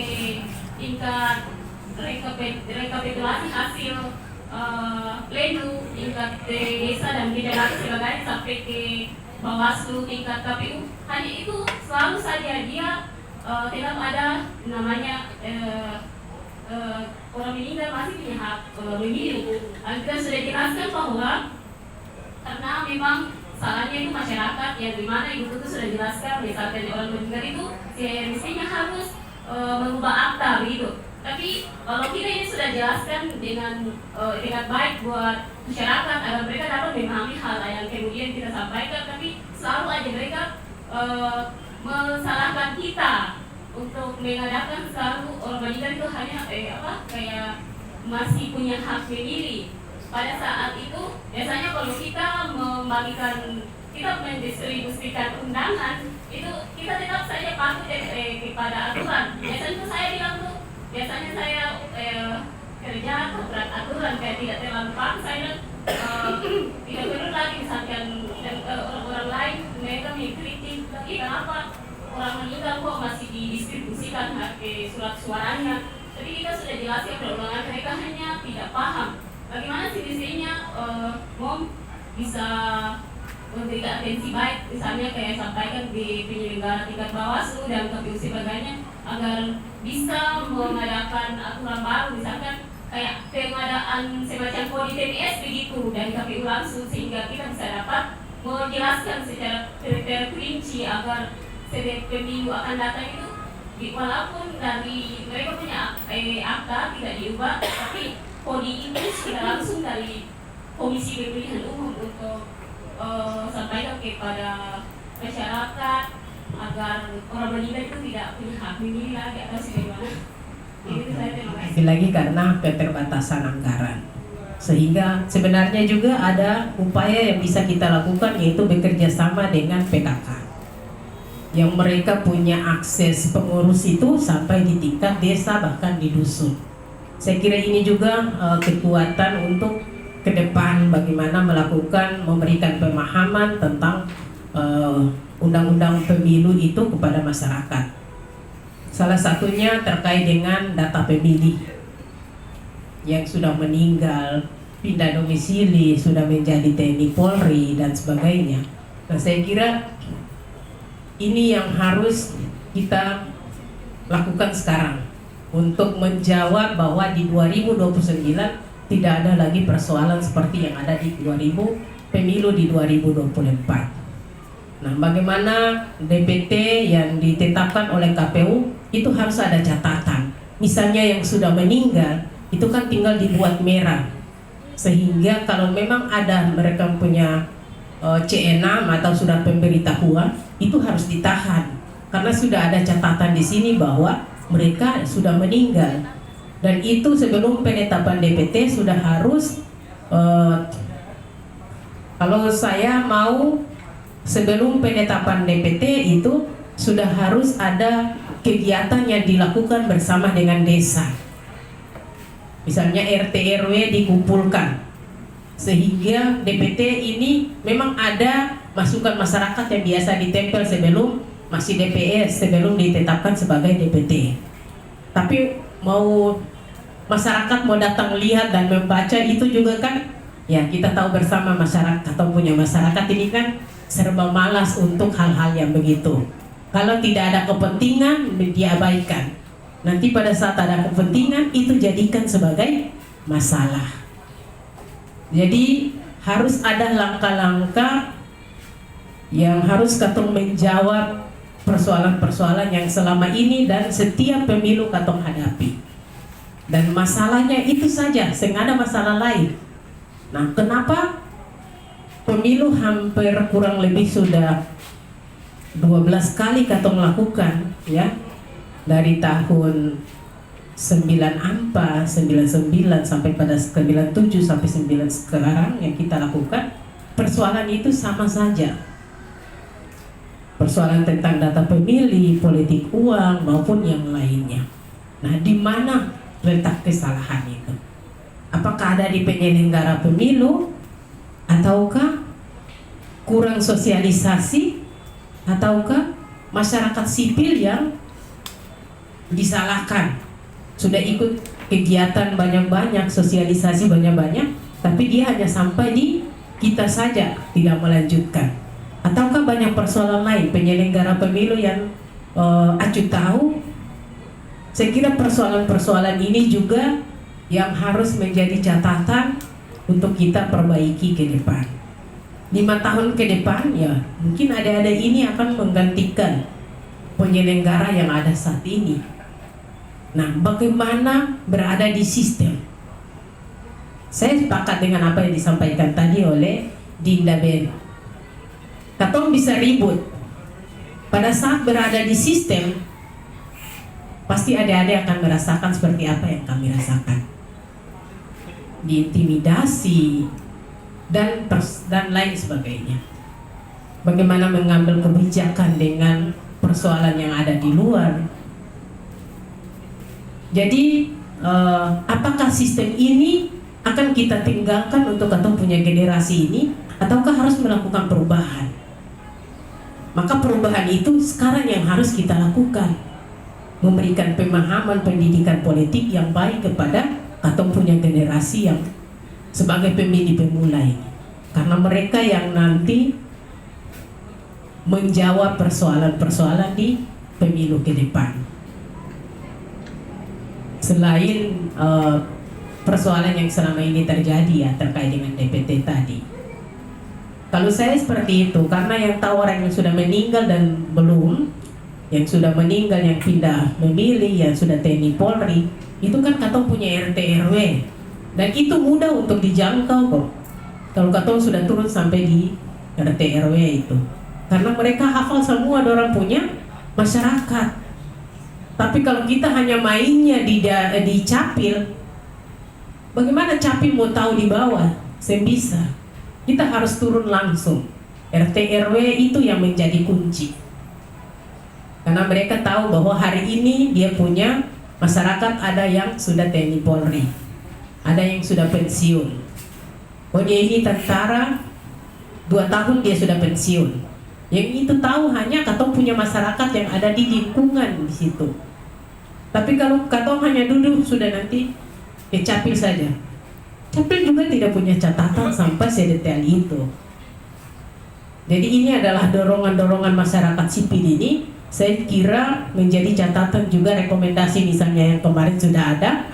tingkat rekapitulasi hasil pleno tingkat desa dan federasi sebagainya sampai ke Bawaslu tingkat KPU. Hanya itu selalu saja dia tetap ada namanya orang meninggal masih punya hak memilih. Kita sudah jelaskan bahwa karena memang salahnya itu masyarakat yang dimana Ibu Tuti sudah jelaskan misalkan orang meninggal itu mestinya harus mengubah akta begitu. Tapi kalau kita ini sudah jelaskan dengan baik buat masyarakat agar mereka dapat memahami hal yang kemudian kita sampaikan, tapi selalu aja mereka mensalahkan kita untuk mengadakan selalu organikan itu hanya kayak masih punya hak sendiri. Pada saat itu biasanya kalau kita membagikan, kita mendistribusikan undangan itu kita tetap saja patuh kepada aturan. Biasanya itu saya bilang tuh, biasanya saya kerja berat aturan kayak tidak terlalu paham, saya tidak perlu lagi misalkan orang lain mereka mengkritik lagi kenapa orang meninggal kok masih didistribusikan surat suaranya. Jadi kita sudah jelaskan perundangan, mereka hanya tidak paham bagaimana sih mestinya bisa memberikan atensi baik, misalnya kayak sampaikan di penyelenggara tingkat Bawaslu dan KPU sebagainya agar bisa mengadakan aturan baru, misalkan kayak pengadaan semacam kode TPS begitu dari KPU langsung, sehingga kita bisa dapat menjelaskan secara terperinci agar setiap pemilu akan datang itu walaupun dari mereka punya akta tidak diubah, tapi kode itu sudah langsung dari Komisi Pemilihan Umum untuk sampaikan kepada masyarakat agar orang meninggal itu tidak punya hak memilih lagi atau bagaimana. Itu saya terima kasih. Lagi karena keterbatasan anggaran, sehingga sebenarnya juga ada upaya yang bisa kita lakukan, yaitu bekerja sama dengan PKK yang mereka punya akses pengurus itu sampai di tingkat desa bahkan di dusun. Saya kira ini juga kekuatan untuk ke depan bagaimana memberikan pemahaman tentang undang-undang pemilu itu kepada masyarakat. Salah satunya terkait dengan data pemilih yang sudah meninggal, pindah domisili, sudah menjadi TNI Polri dan sebagainya. Nah, saya kira ini yang harus kita lakukan sekarang untuk menjawab bahwa di 2029 tidak ada lagi persoalan seperti yang ada di pemilu di 2024. Nah, bagaimana DPT yang ditetapkan oleh KPU itu harus ada catatan. Misalnya yang sudah meninggal itu kan tinggal dibuat merah, sehingga kalau memang ada mereka punya C6 atau surat pemberitahuan itu harus ditahan karena sudah ada catatan di sini bahwa mereka sudah meninggal. Dan itu sebelum penetapan DPT sudah harus kalau saya mau sebelum penetapan DPT itu sudah harus ada kegiatan yang dilakukan bersama dengan desa. Misalnya RT RW dikumpulkan sehingga DPT ini memang ada masukan masyarakat yang biasa ditempel sebelum masih DPS, sebelum ditetapkan sebagai DPT. Tapi mau masyarakat mau datang lihat dan membaca itu juga kan ya kita tahu bersama masyarakat atau punya masyarakat ini kan serba malas untuk hal-hal yang begitu. Kalau tidak ada kepentingan diabaikan. Nanti pada saat ada kepentingan itu jadikan sebagai masalah. Jadi harus ada langkah-langkah yang harus katong menjawab persoalan-persoalan yang selama ini dan setiap pemilu katong hadapi. Dan masalahnya itu saja, sehingga ada masalah lain. Nah, kenapa pemilu hampir kurang lebih sudah 12 kali katong lakukan ya, dari tahun 94, 99 sampai pada 97 sampai 9 sekarang yang kita lakukan, persoalan itu sama saja. Persoalan tentang data pemilih, politik uang maupun yang lainnya. Nah, di mana letak kesalahan itu? Apakah ada di penyelenggara pemilu, ataukah kurang sosialisasi, ataukah masyarakat sipil yang disalahkan? Sudah ikut kegiatan banyak-banyak, sosialisasi banyak-banyak, tapi dia hanya sampai di kita saja, tidak melanjutkan. Ataukah banyak persoalan lain penyelenggara pemilu yang acuh tahu? Saya kira persoalan-persoalan ini juga yang harus menjadi catatan untuk kita perbaiki ke depan. 5 tahun ke depan ya mungkin ada ini akan menggantikan penyelenggara yang ada saat ini. Nah, bagaimana berada di sistem? Saya sepakat dengan apa yang disampaikan tadi oleh Dinda Ben. Katong bisa ribut. Pada saat berada di sistem, pasti adik-adik akan merasakan seperti apa yang kami rasakan. Diintimidasi dan lain sebagainya. Bagaimana mengambil kebijakan dengan persoalan yang ada di luar. Jadi apakah sistem ini akan kita tinggalkan untuk katong punya generasi ini, ataukah harus melakukan perubahan? Maka perubahan itu sekarang yang harus kita lakukan, memberikan pemahaman pendidikan politik yang baik kepada katong punya generasi yang sebagai pemilih pemula ini, karena mereka yang nanti menjawab persoalan-persoalan di pemilu ke depan. Selain persoalan yang selama ini terjadi ya terkait dengan DPT tadi. Kalau saya seperti itu, karena yang tahu orang yang sudah meninggal dan belum, yang sudah meninggal yang pindah memilih, yang sudah TNI Polri, itu kan katong punya RT RW, dan itu mudah untuk dijangkau kok. Kalau katong sudah turun sampai di RT RW itu, karena mereka hafal semua orang punya masyarakat. Tapi kalau kita hanya mainnya di capil, bagaimana capil mau tahu di bawah? Saya bisa. Kita harus turun langsung. RT RW itu yang menjadi kunci. Karena mereka tahu bahwa hari ini dia punya masyarakat, ada yang sudah TNI Polri, ada yang sudah pensiun. Oh, dia ini tentara 2 tahun dia sudah pensiun. Yang itu tahu hanya katong punya masyarakat yang ada di lingkungan di situ. Tapi kalau katong hanya duduk sudah nanti capil saja. Capil juga tidak punya catatan sampai sedetail itu. Jadi ini adalah dorongan-dorongan masyarakat sipil ini. Saya kira menjadi catatan juga rekomendasi misalnya yang kemarin sudah ada.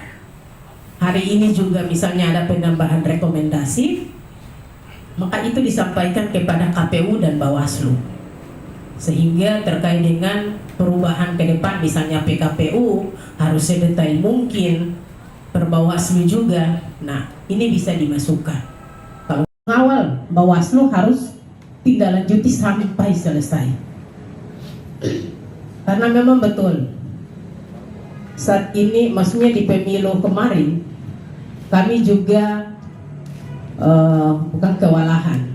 Hari ini juga misalnya ada penambahan rekomendasi. Maka itu disampaikan kepada KPU dan Bawaslu. Sehingga terkait dengan perubahan ke depan misalnya PKPU harus sedetail mungkin, Perbawaslu juga. Nah, ini bisa dimasukkan. Kalau awal Bawaslu harus tindak lanjuti sampai selesai. Karena memang betul saat ini, maksudnya di pemilu kemarin kami juga bukan kewalahan.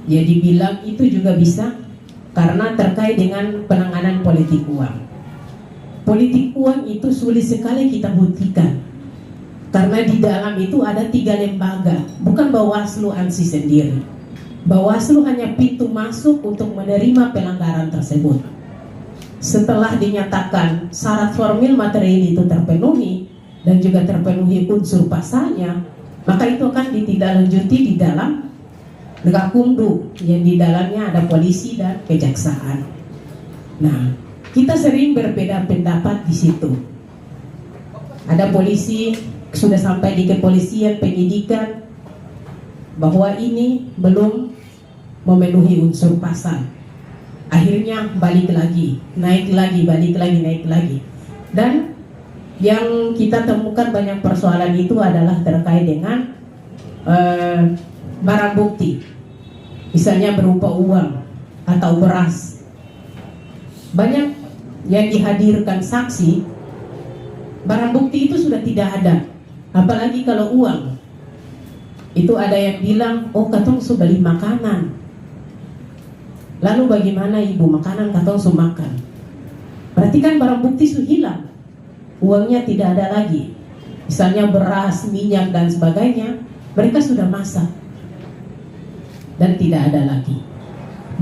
Ya dibilang itu juga bisa karena terkait dengan penanganan politik uang. Politik uang itu sulit sekali kita buktikan. Karena di dalam itu ada 3 lembaga, bukan Bawaslu ANSI sendiri. Bawaslu hanya pintu masuk untuk menerima pelanggaran tersebut. Setelah dinyatakan syarat formil material itu terpenuhi dan juga terpenuhi unsur pasalnya, maka itu akan ditindaklanjuti di dalam Gakumdu yang di dalamnya ada polisi dan kejaksaan. Nah, kita sering berbeda pendapat di situ. Ada polisi sudah sampai di kepolisian penyidikan bahwa ini belum memenuhi unsur pasal. Akhirnya balik lagi, naik lagi, balik lagi, naik lagi. Dan yang kita temukan banyak persoalan itu adalah terkait dengan barang bukti, misalnya berupa uang atau beras. Banyak yang dihadirkan saksi, barang bukti itu sudah tidak ada. Apalagi kalau uang, itu ada yang bilang, oh katong su beli makanan. Lalu bagaimana ibu, makanan katong su makan? Berarti kan barang bukti su hilang, uangnya tidak ada lagi. Misalnya beras, minyak dan sebagainya, mereka sudah masak dan tidak ada lagi.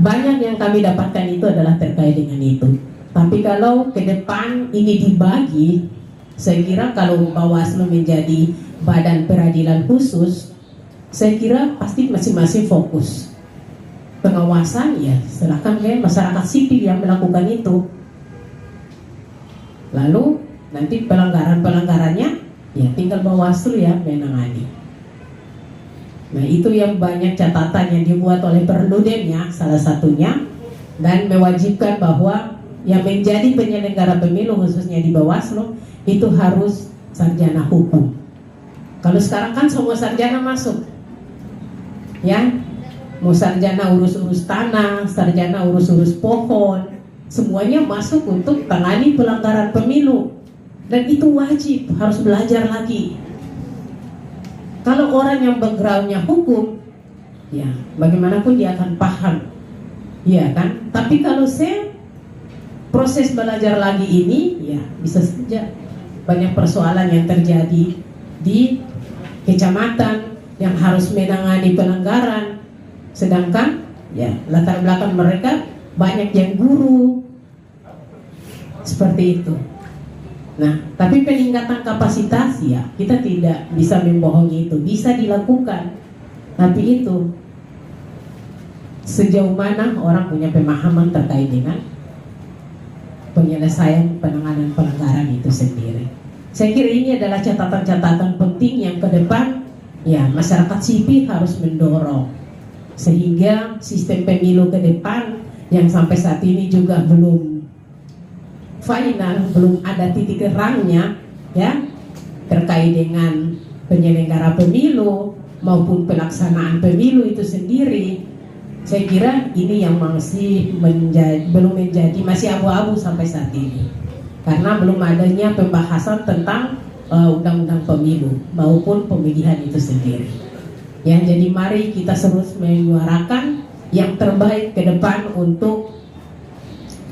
Banyak yang kami dapatkan itu adalah terkait dengan itu. Tapi kalau ke depan ini dibagi, saya kira kalau Bawaslu menjadi badan peradilan khusus, saya kira pasti masing-masing fokus. Pengawasan ya serahkan ke masyarakat sipil yang melakukan itu. Lalu nanti pelanggaran-pelanggarannya ya tinggal Bawaslu ya menangani. Nah itu yang banyak catatan yang dibuat oleh Perludem ya salah satunya, dan mewajibkan bahwa yang menjadi penyelenggara pemilu khususnya di Bawaslu itu harus sarjana hukum. Kalau sekarang kan semua sarjana masuk, ya, mau sarjana urus-urus tanah, sarjana urus-urus pohon, semuanya masuk untuk tangani pelanggaran pemilu, dan itu wajib harus belajar lagi. Kalau orang yang backgroundnya hukum, ya bagaimanapun dia akan paham, ya kan. Tapi kalau saya proses belajar lagi ini, ya bisa saja banyak persoalan yang terjadi di kecamatan yang harus menangani pelanggaran, sedangkan ya latar belakang mereka banyak yang guru, seperti itu. Nah, tapi peningkatan kapasitas ya kita tidak bisa membohongi, itu bisa dilakukan, tapi itu sejauh mana orang punya pemahaman terkait dengan penyelesaian penanganan pelanggaran itu sendiri. Saya kira ini adalah catatan-catatan penting yang ke depan ya masyarakat sipil harus mendorong, sehingga sistem pemilu ke depan yang sampai saat ini juga belum final, belum ada titik terangnya ya terkait dengan penyelenggara pemilu maupun pelaksanaan pemilu itu sendiri. Saya kira ini yang masih belum menjadi masih abu-abu sampai saat ini, karena belum adanya pembahasan tentang undang-undang pemilu maupun pemilihan itu sendiri. Ya, jadi mari kita terus menyuarakan yang terbaik ke depan untuk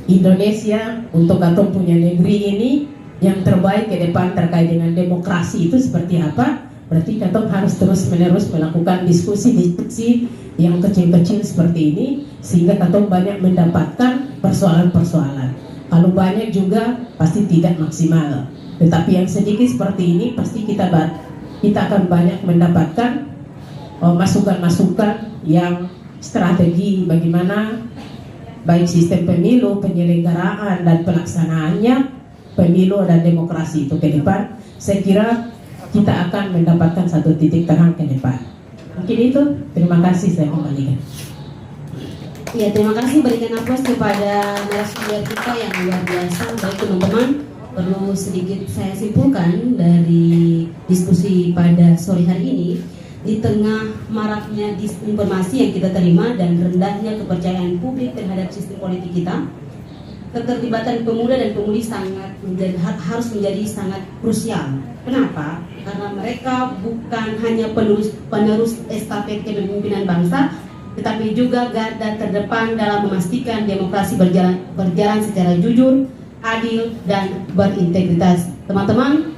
Indonesia, untuk atau punya negeri ini, yang terbaik ke depan terkait dengan demokrasi itu seperti apa. Berarti kita harus terus-menerus melakukan diskusi-diskusi yang kecil-kecil seperti ini, sehingga kita banyak mendapatkan persoalan-persoalan. Kalau banyak juga pasti tidak maksimal, tetapi yang sedikit seperti ini pasti kita akan banyak mendapatkan masukan-masukan yang strategi bagaimana baik sistem pemilu, penyelenggaraan dan pelaksanaannya pemilu dan demokrasi itu ke depan. Saya kira kita akan mendapatkan satu titik terang ke depan. Mungkin itu, terima kasih, saya kembalikan. Ya, terima kasih, berikan aplaus kepada narasumber kita yang luar biasa. Baik teman-teman, perlu sedikit saya simpulkan dari diskusi pada sore hari ini. Di tengah maraknya disinformasi yang kita terima dan rendahnya kepercayaan publik terhadap sistem politik kita, keterlibatan pemuda dan pemudi harus menjadi sangat krusial. Kenapa? Karena mereka bukan hanya penerus estafet kepemimpinan bangsa, tetapi juga garda terdepan dalam memastikan demokrasi berjalan secara jujur, adil, dan berintegritas. Teman-teman,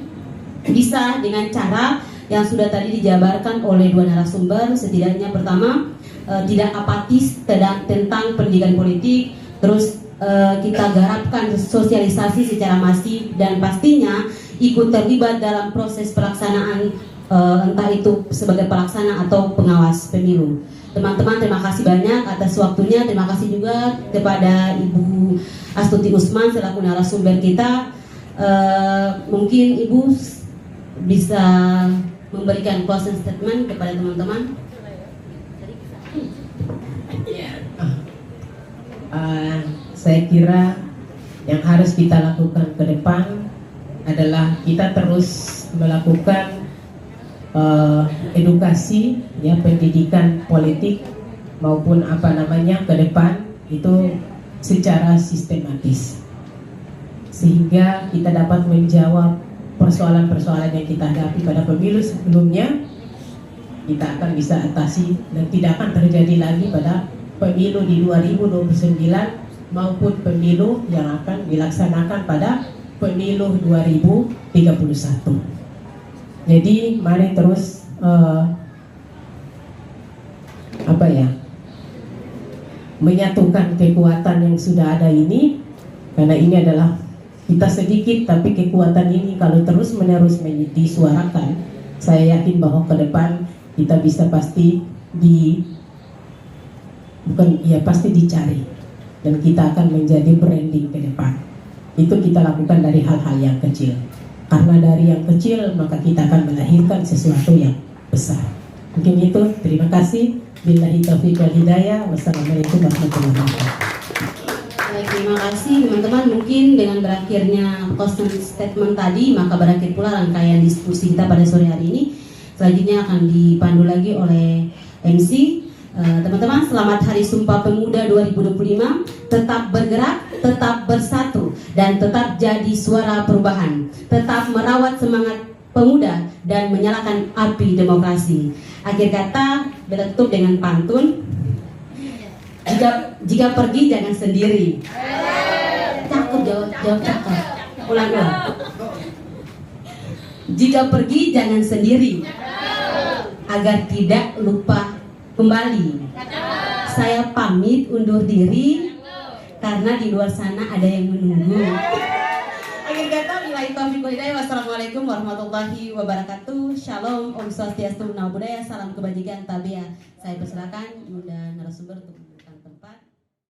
bisa dengan cara yang sudah tadi dijabarkan oleh dua narasumber. Setidaknya pertama, tidak apatis tentang pendidikan politik, terus kita garapkan sosialisasi secara masif, dan pastinya ikut terlibat dalam proses pelaksanaan, entah itu sebagai pelaksana atau pengawas pemilu. Teman-teman, terima kasih banyak atas waktunya. Terima kasih juga kepada Ibu Astuti Usman selaku narasumber kita. Mungkin Ibu bisa memberikan closing statement kepada teman-teman. Saya kira yang harus kita lakukan ke depan adalah kita terus melakukan edukasi ya, pendidikan politik maupun ke depan itu secara sistematis, sehingga kita dapat menjawab persoalan-persoalan yang kita hadapi pada pemilu sebelumnya. Kita akan bisa atasi dan tidak akan terjadi lagi pada pemilu di 2029 maupun pemilu yang akan dilaksanakan pada pemilu 2031. Jadi mari terus menyatukan kekuatan yang sudah ada ini, karena ini adalah kita sedikit tapi kekuatan ini kalau terus menerus disuarakan, saya yakin bahwa ke depan kita bisa pasti dicari dan kita akan menjadi branding ke depan. Itu kita lakukan dari hal-hal yang kecil, karena dari yang kecil maka kita akan melahirkan sesuatu yang besar. Mungkin itu, terima kasih. Billahi taufiq wal hidayah. Wassalamualaikum warahmatullahi wabarakatuh. Baik, terima kasih teman-teman. Mungkin dengan berakhirnya closing statement tadi, maka berakhir pula rangkaian diskusi kita pada sore hari ini. Selanjutnya akan dipandu lagi oleh MC. Teman-teman, selamat Hari Sumpah Pemuda 2025. Tetap bergerak, tetap bersatu, dan tetap jadi suara perubahan. Tetap merawat semangat pemuda dan menyalakan api demokrasi. Akhir kata, kita tutup dengan pantun. Jika pergi jangan sendiri. Cakep, jawab cakep. Ulang. Jika pergi jangan sendiri, agar tidak lupa kembali. Saya pamit undur diri karena di luar sana ada yang menunggu. Akhir kata, billahi taufiq wal hidayah. Wassalamualaikum warahmatullahi wabarakatuh. Shalom, Om Swastiastu, Namo Buddhaya, salam kebajikan, tabiat. Saya persilakan Bunda narasumber untuk